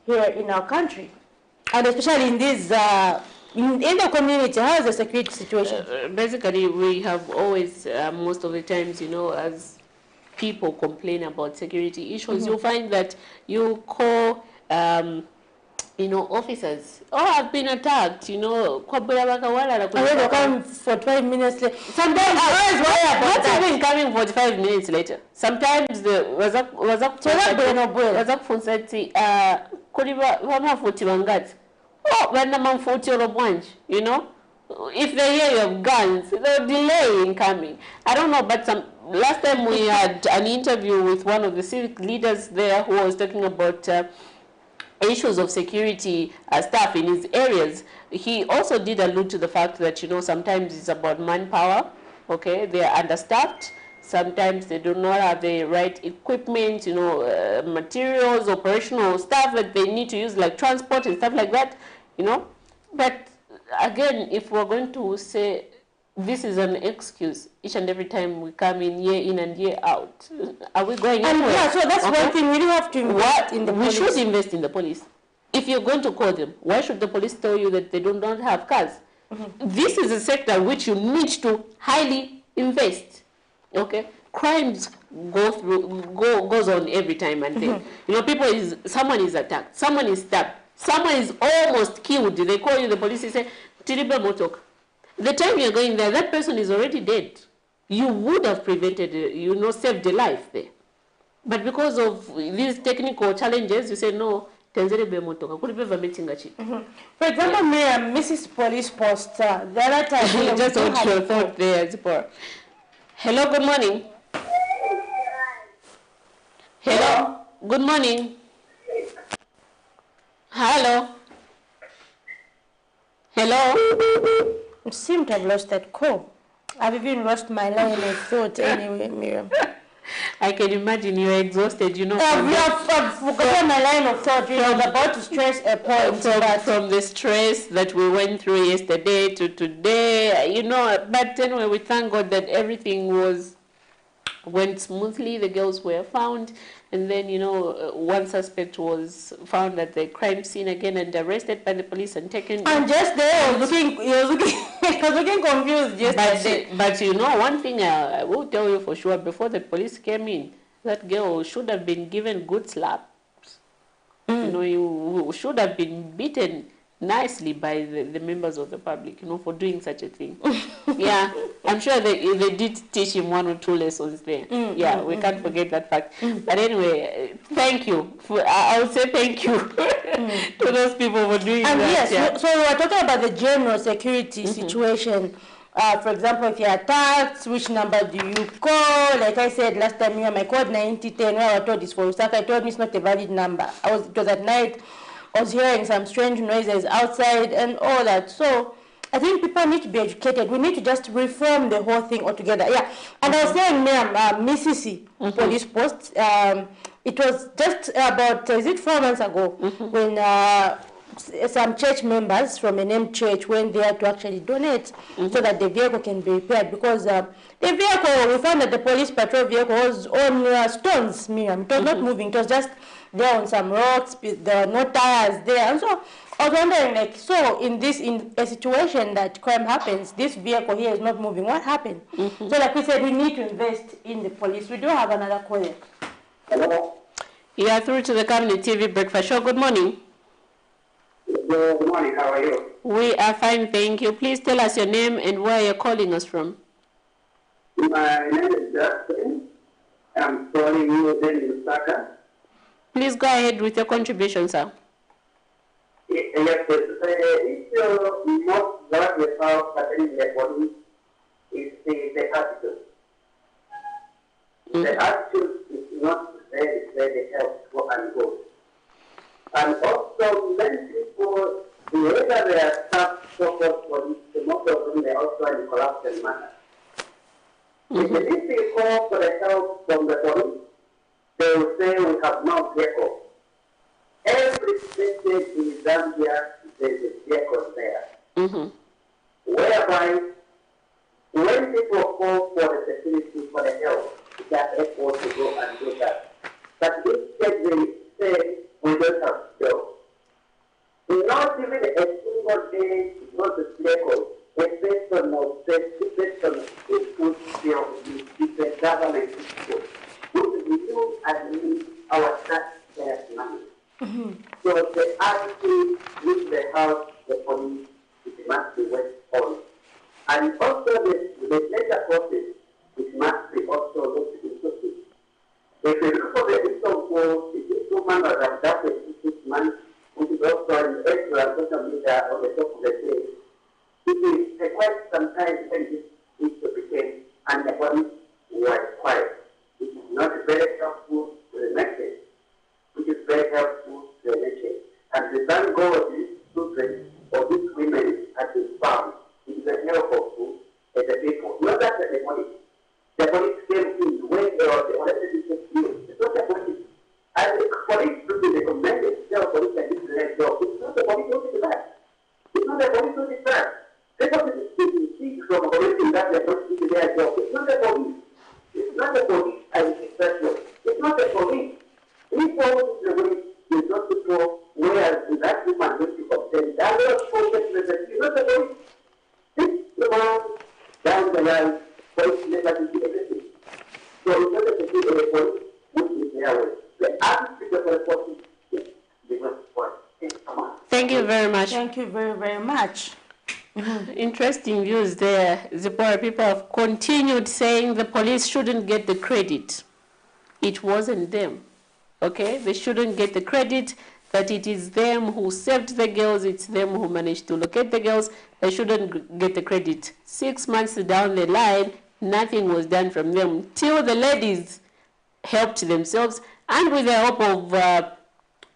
here in our country? And especially in this in the community, how is the security situation? Basically, we have always, most of the times, as people complain about security issues, you'll find that you call, officers, I've been attacked, and they come 45 minutes later. Sometimes, not even coming 45 minutes later. Sometimes if they hear you have guns, they'll delay in coming. I don't know, but last time we had an interview with one of the civic leaders there who was talking about issues of security staff in his areas. He also did allude to the fact that, sometimes it's about manpower, okay? They are understaffed. Sometimes they do not have the right equipment, materials, operational stuff that they need to use, like transport and stuff like that, But again, if we're going to say this is an excuse each and every time we come in year in and year out, are we going anywhere? Yeah, so that's one thing we have to invest in the police. We should invest in the police. If you're going to call them, why should the police tell you that they do not have cars? This is a sector which you need to highly invest. Okay, crimes goes on every time, and then you know, someone is attacked, someone is stabbed, someone is almost killed. They call you, the police, say, "Tiribe motoka." The time you're going there, that person is already dead. You would have prevented, you know, saved a life there. But because of these technical challenges, you say no. For example, Mrs. Police Post, the other time, just hold your thought there, Zipporah. Hello, good morning. Hello, good morning. Hello. Hello. I seem to have lost that call. I've even lost my line of thought anyway, Miriam. I can imagine you're exhausted, you know. I've forgotten my line of thought. I was about to stress a point. From the stress that we went through yesterday to today, you know. But anyway, we thank God that everything went smoothly. The girls were found, and then, you know, one suspect was found at the crime scene again and arrested by the police and taken. And just there, he was looking confused yesterday. But you know, one thing I will tell you for sure, before the police came in, that girl should have been given good slaps. You know, you should have been beaten nicely by the members of the public, you know, for doing such a thing. Yeah, I'm sure they did teach him 1 or 2 lessons there. We can't forget that fact. But anyway, thank you. I would say thank you to those people for doing that. Yes, so we are talking about the general security situation. For example, if you're attacked, which number do you call? Like I said last time, I called 9010. When I was told it's for Usaka, I told me it's not a valid number. It was at night. I was hearing some strange noises outside and all that. So I think people need to be educated. We need to just reform the whole thing altogether. Yeah. And I was saying, Mississippi Police Post, it was just about, 4 months ago, when some church members from a named church went there to actually donate so that the vehicle can be repaired, because the vehicle, we found that the police patrol vehicle was on stones, Miriam. It was not moving. It was just there on some rocks. There were no tires there. And so I was wondering, like, so in a situation that crime happens, this vehicle here is not moving. What happened? So like we said, we need to invest in the police. We do have another caller. Hello. You are through to the Camnet TV Breakfast Show. Good morning. Good morning. How are you? We are fine, thank you. Please tell us your name and where you're calling us from. My name is Justin. I'm calling you in Lusaka. Please go ahead with your contribution, sir. Yes, if you most that we have happening in the body is the attitude. The attitude is not very helpful and good. And also, many people, whether they are staff so-called police, most of them, they also in corruption matter. If they call for the help from the police, they will say we have no vehicle. Every state in Zambia, there is a vehicle there. Whereby, when people call for the security, for the help, they are able to go and do that. But instead they say, we don't have to go. Not even a single day, it was a vehicle. A person of the government people who review and use our taxpayers' money. So the attitude with the house, the police, it must be worked on. And also the legal process, it must be also looked into. If you look for the example, the 2 members have done the 6 months, which is also an extra social media on the top of the day. It is quite some time when this issue became, and the police were quiet. It is not very helpful to the nation. It is very helpful to the nation. And the thank God these children or these women have been found. It is a helpful to the people. Not that the police. The police came in when they were the only people. It's not the police. And the police should be recommended to tell police that this is their job. It's not the police who did that. It's not the police who did that. The police speak from police that they're not doing their job. It's not the police. It's not the police as expression. It's not the police. We follow the police. It's not the people where that woman going to complain. That was it's not the police. It's the man down the line. Police never do everything. So it's not the police. Thank you very much. Thank you very, very much. Interesting views there. Zipporah, people have continued saying the police shouldn't get the credit. It wasn't them. Okay? They shouldn't get the credit that it is them who saved the girls, it's them who managed to locate the girls. They shouldn't get the credit. 6 months down the line, nothing was done from them till the ladies helped themselves, and with the help of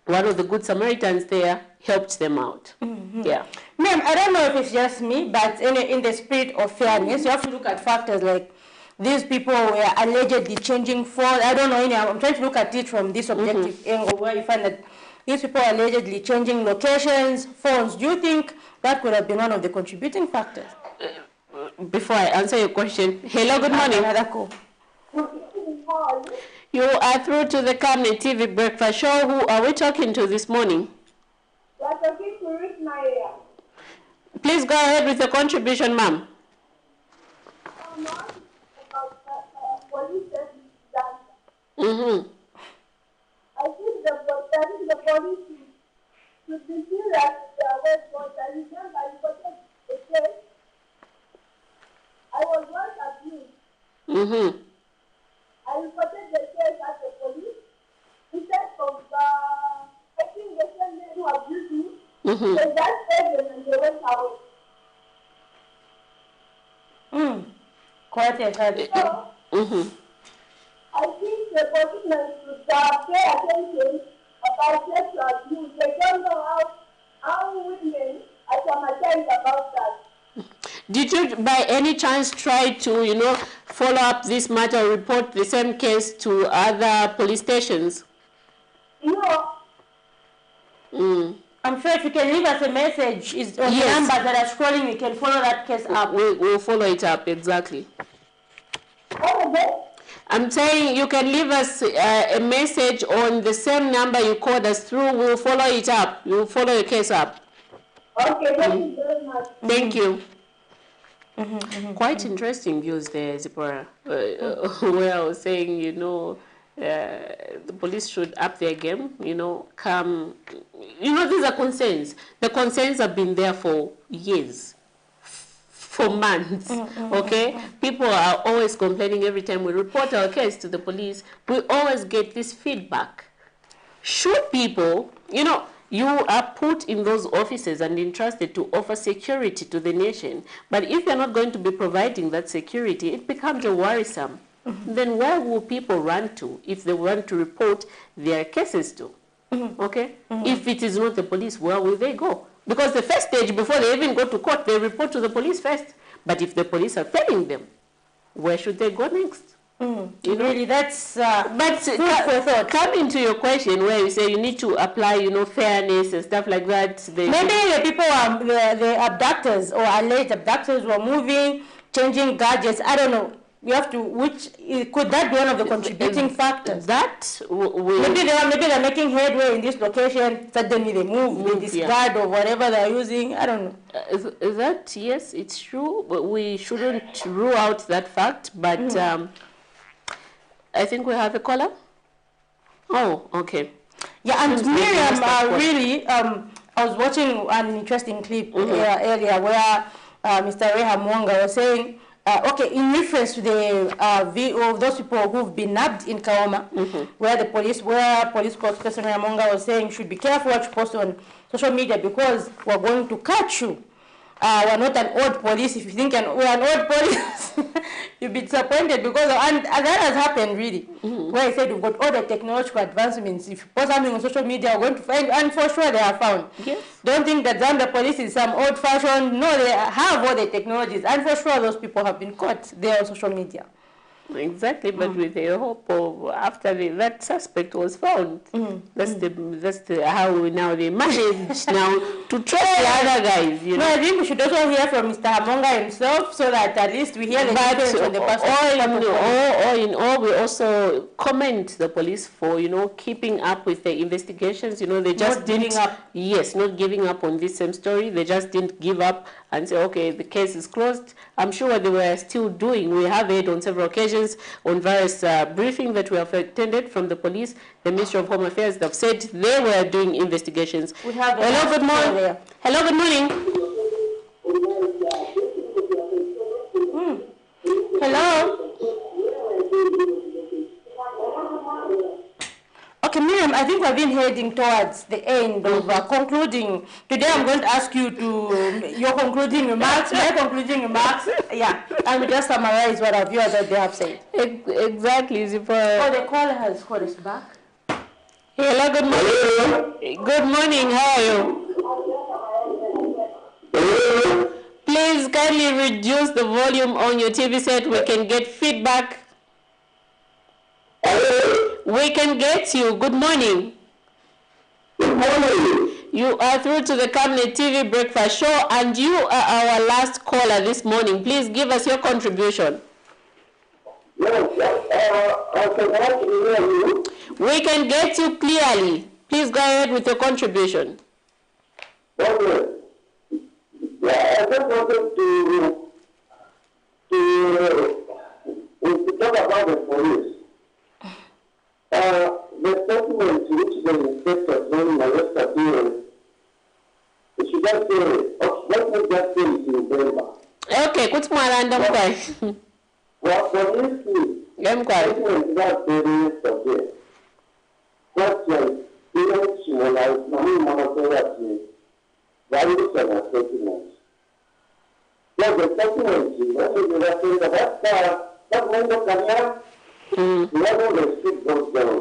one of the good Samaritans there, helped them out. Yeah. Ma'am, I don't know if it's just me, but in the spirit of fairness, you have to look at factors like these people were allegedly changing phones. I don't know, I'm trying to look at it from this objective angle where you find that these people are allegedly changing locations, phones. Do you think that could have been one of the contributing factors? Before I answer your question, hello, good morning. You are through to the Camnet TV Breakfast Show. Who are we talking to this morning? We are talking to Ruth Maria. Please go ahead with your contribution, ma'am. Police Mm-hmm. I think the police should be serious with their work, but I remember I reported a case. I was once abused. Mm-hmm. I reported the case at the police. Instead of taking the same men who abused me, they just saved them and they went away. Quite a So, I think the policemen should pay attention about sexual abuse. They don't know how women are traumatized about that. Did you by any chance try to, follow up this matter or report the same case to other police stations? No. I'm sure if you can leave us a message, is on the numbers that are scrolling, we can follow that case up. We'll follow it up, exactly. I'm saying you can leave us a message on the same number you called us through. We'll follow it up. We'll follow your case up. Okay, thank you very much. Thank you. Quite interesting views there, Zipporah, where I was saying, the police should up their game, come. These are concerns. The concerns have been there for years, for months, okay? People are always complaining every time we report our case to the police. We always get this feedback. Should people, you are put in those offices and entrusted to offer security to the nation. But if you're not going to be providing that security, it becomes a worrisome. Then where will people run to if they want to report their cases to? Okay? If it is not the police, where will they go? Because the first stage, before they even go to court, they report to the police first. But if the police are failing them, where should they go next? Really, that's but coming to your question where you say you need to apply, fairness and stuff like that. Maybe the people the abductors or alleged abductors were moving, changing gadgets. I don't know. You have to. Could that be one of the contributing factors? Maybe they're making headway in this location. Suddenly they move with this guard or whatever they're using. I don't know. Yes, it's true. But we shouldn't rule out that fact. But I think we have a caller. Oh, okay. Yeah, and Miriam, I was watching an interesting clip earlier where Mr. Reha Mwanga was saying, in reference to the view of those people who've been nabbed in Kaoma, where police spokesperson Reha Mwanga was saying, should be careful what you post on social media because we're going to catch you. We're not an old police. If you think we're an old police, you'll be disappointed because and that has happened really. Where I said we've got all the technological advancements. If you post something on social media, we're going to find, and for sure they are found. Yes. Don't think that Zambia police is some old-fashioned. No, they have all the technologies, and for sure those people have been caught there on social media. Exactly, but with the hope of after that suspect was found, that's how they manage now to trace the other guys. No, I think we should also hear from Mr. Hamonga himself, so that at least we hear the difference from the person. All in all, we also commend the police for keeping up with the investigations. They just didn't give up. Yes, not giving up on this same story. They just didn't give up and say, okay, the case is closed. I'm sure they were still doing. We have heard on several occasions on various briefings that we have attended from the police, the Ministry of Home Affairs, they've said they were doing investigations. We have hello, good morning. Hello, good morning. Hello. Okay, Miriam, I think we've been heading towards the end of concluding. Today I'm going to ask you to your concluding remarks, my concluding remarks, yeah, and we just summarize what our viewers that they have said. Exactly, Zipporah. Oh, the caller has called us back. Hello, good morning. Good morning, how are you? Please kindly reduce the volume on your TV set. We can get feedback. We can get you. Good morning. Good morning. You are through to the Camnet TV Breakfast Show, and you are our last caller this morning. Please give us your contribution. Yes, can hear you? We can get you clearly. Please go ahead with your contribution. Okay. Yeah, I just wanted to talk about the police. The statement which the inspector made yesterday, we should just say, let me just say it in November. Okay, what's more random question? Well, for instance, statement that very yesterday, that's like, when I was monitoring values and assessments. Now, the statement is that when the career, whoever the street goes down,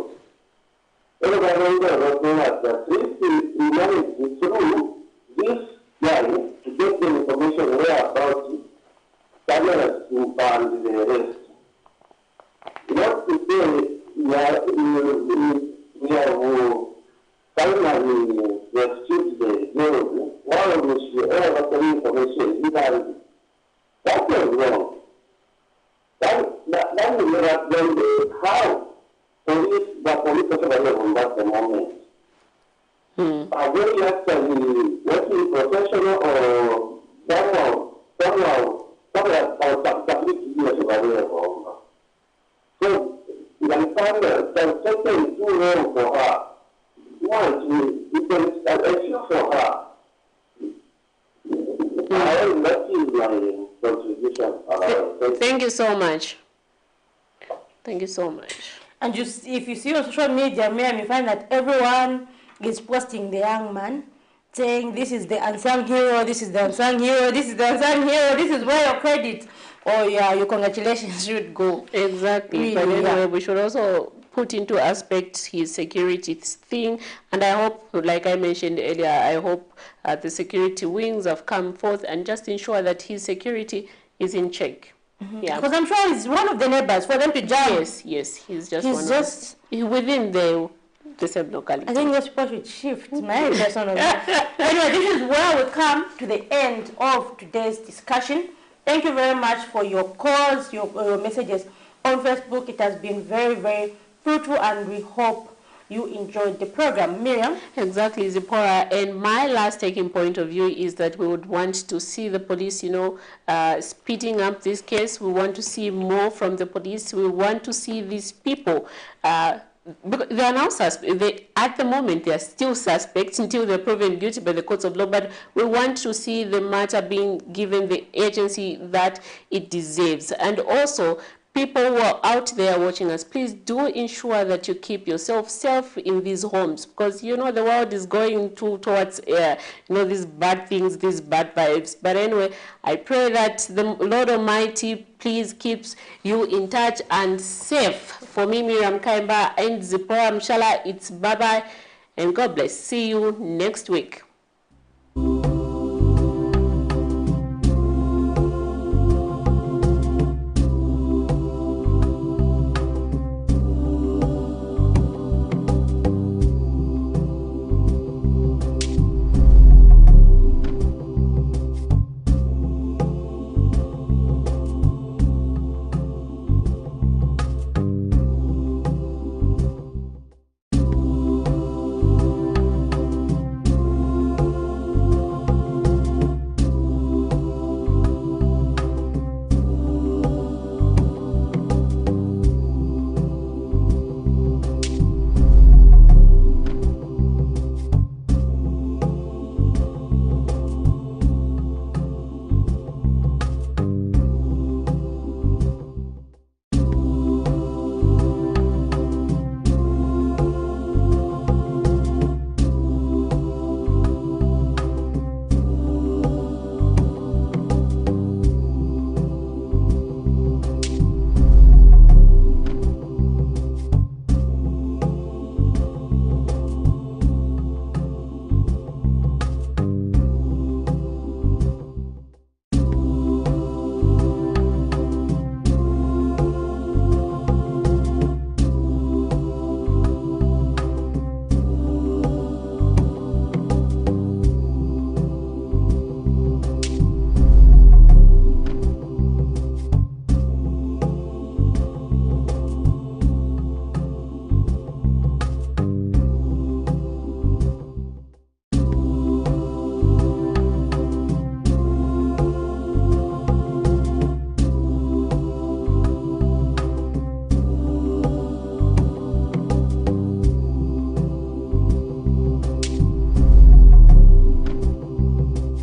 everybody knows that if we manage to through this guy to get the information where about it, cameras to ban the rest. Not to say we are finally restrict the road, one of which all of the information is valid. That was wrong. That is not how the police officers at the moment are very actually working professional or somehow completely available. So, the understand that something is too wrong for her. One, you can issue for her. That is my contribution. Thank you so much. Thank you so much. And if you see on social media, Miriam, you find that everyone is posting the young man, saying this is the unsung hero, this is the unsung hero, this is the unsung hero, this is where your credit or your congratulations should go. Exactly. Really, but anyway, we should also put into aspect his security thing, and I hope, like I mentioned earlier, I hope the security wings have come forth and just ensure that his security is in check. Yeah, because I'm sure he's one of the neighbors for them to judge. Yes, he's just within the same locality. I think those people should shift. My personal. Anyway, this is where we come to the end of today's discussion. Thank you very much for your calls, your messages on Facebook. It has been very, very fruitful, and we hope you enjoyed the program. Miriam? Exactly, Zipporah. And my last taking point of view is that we would want to see the police, speeding up this case. We want to see more from the police. We want to see these people. They are now suspects. At the moment, they are still suspects until they're proven guilty by the courts of law. But we want to see the matter being given the agency that it deserves. And also, people who are out there watching us, please do ensure that you keep yourself safe in these homes, because the world is going towards these bad things, these bad vibes. But anyway, I pray that the Lord Almighty please keeps you in touch and safe. For me, Miriam Kaimba and Zipporah Mshala, it's bye-bye and God bless. See you next week.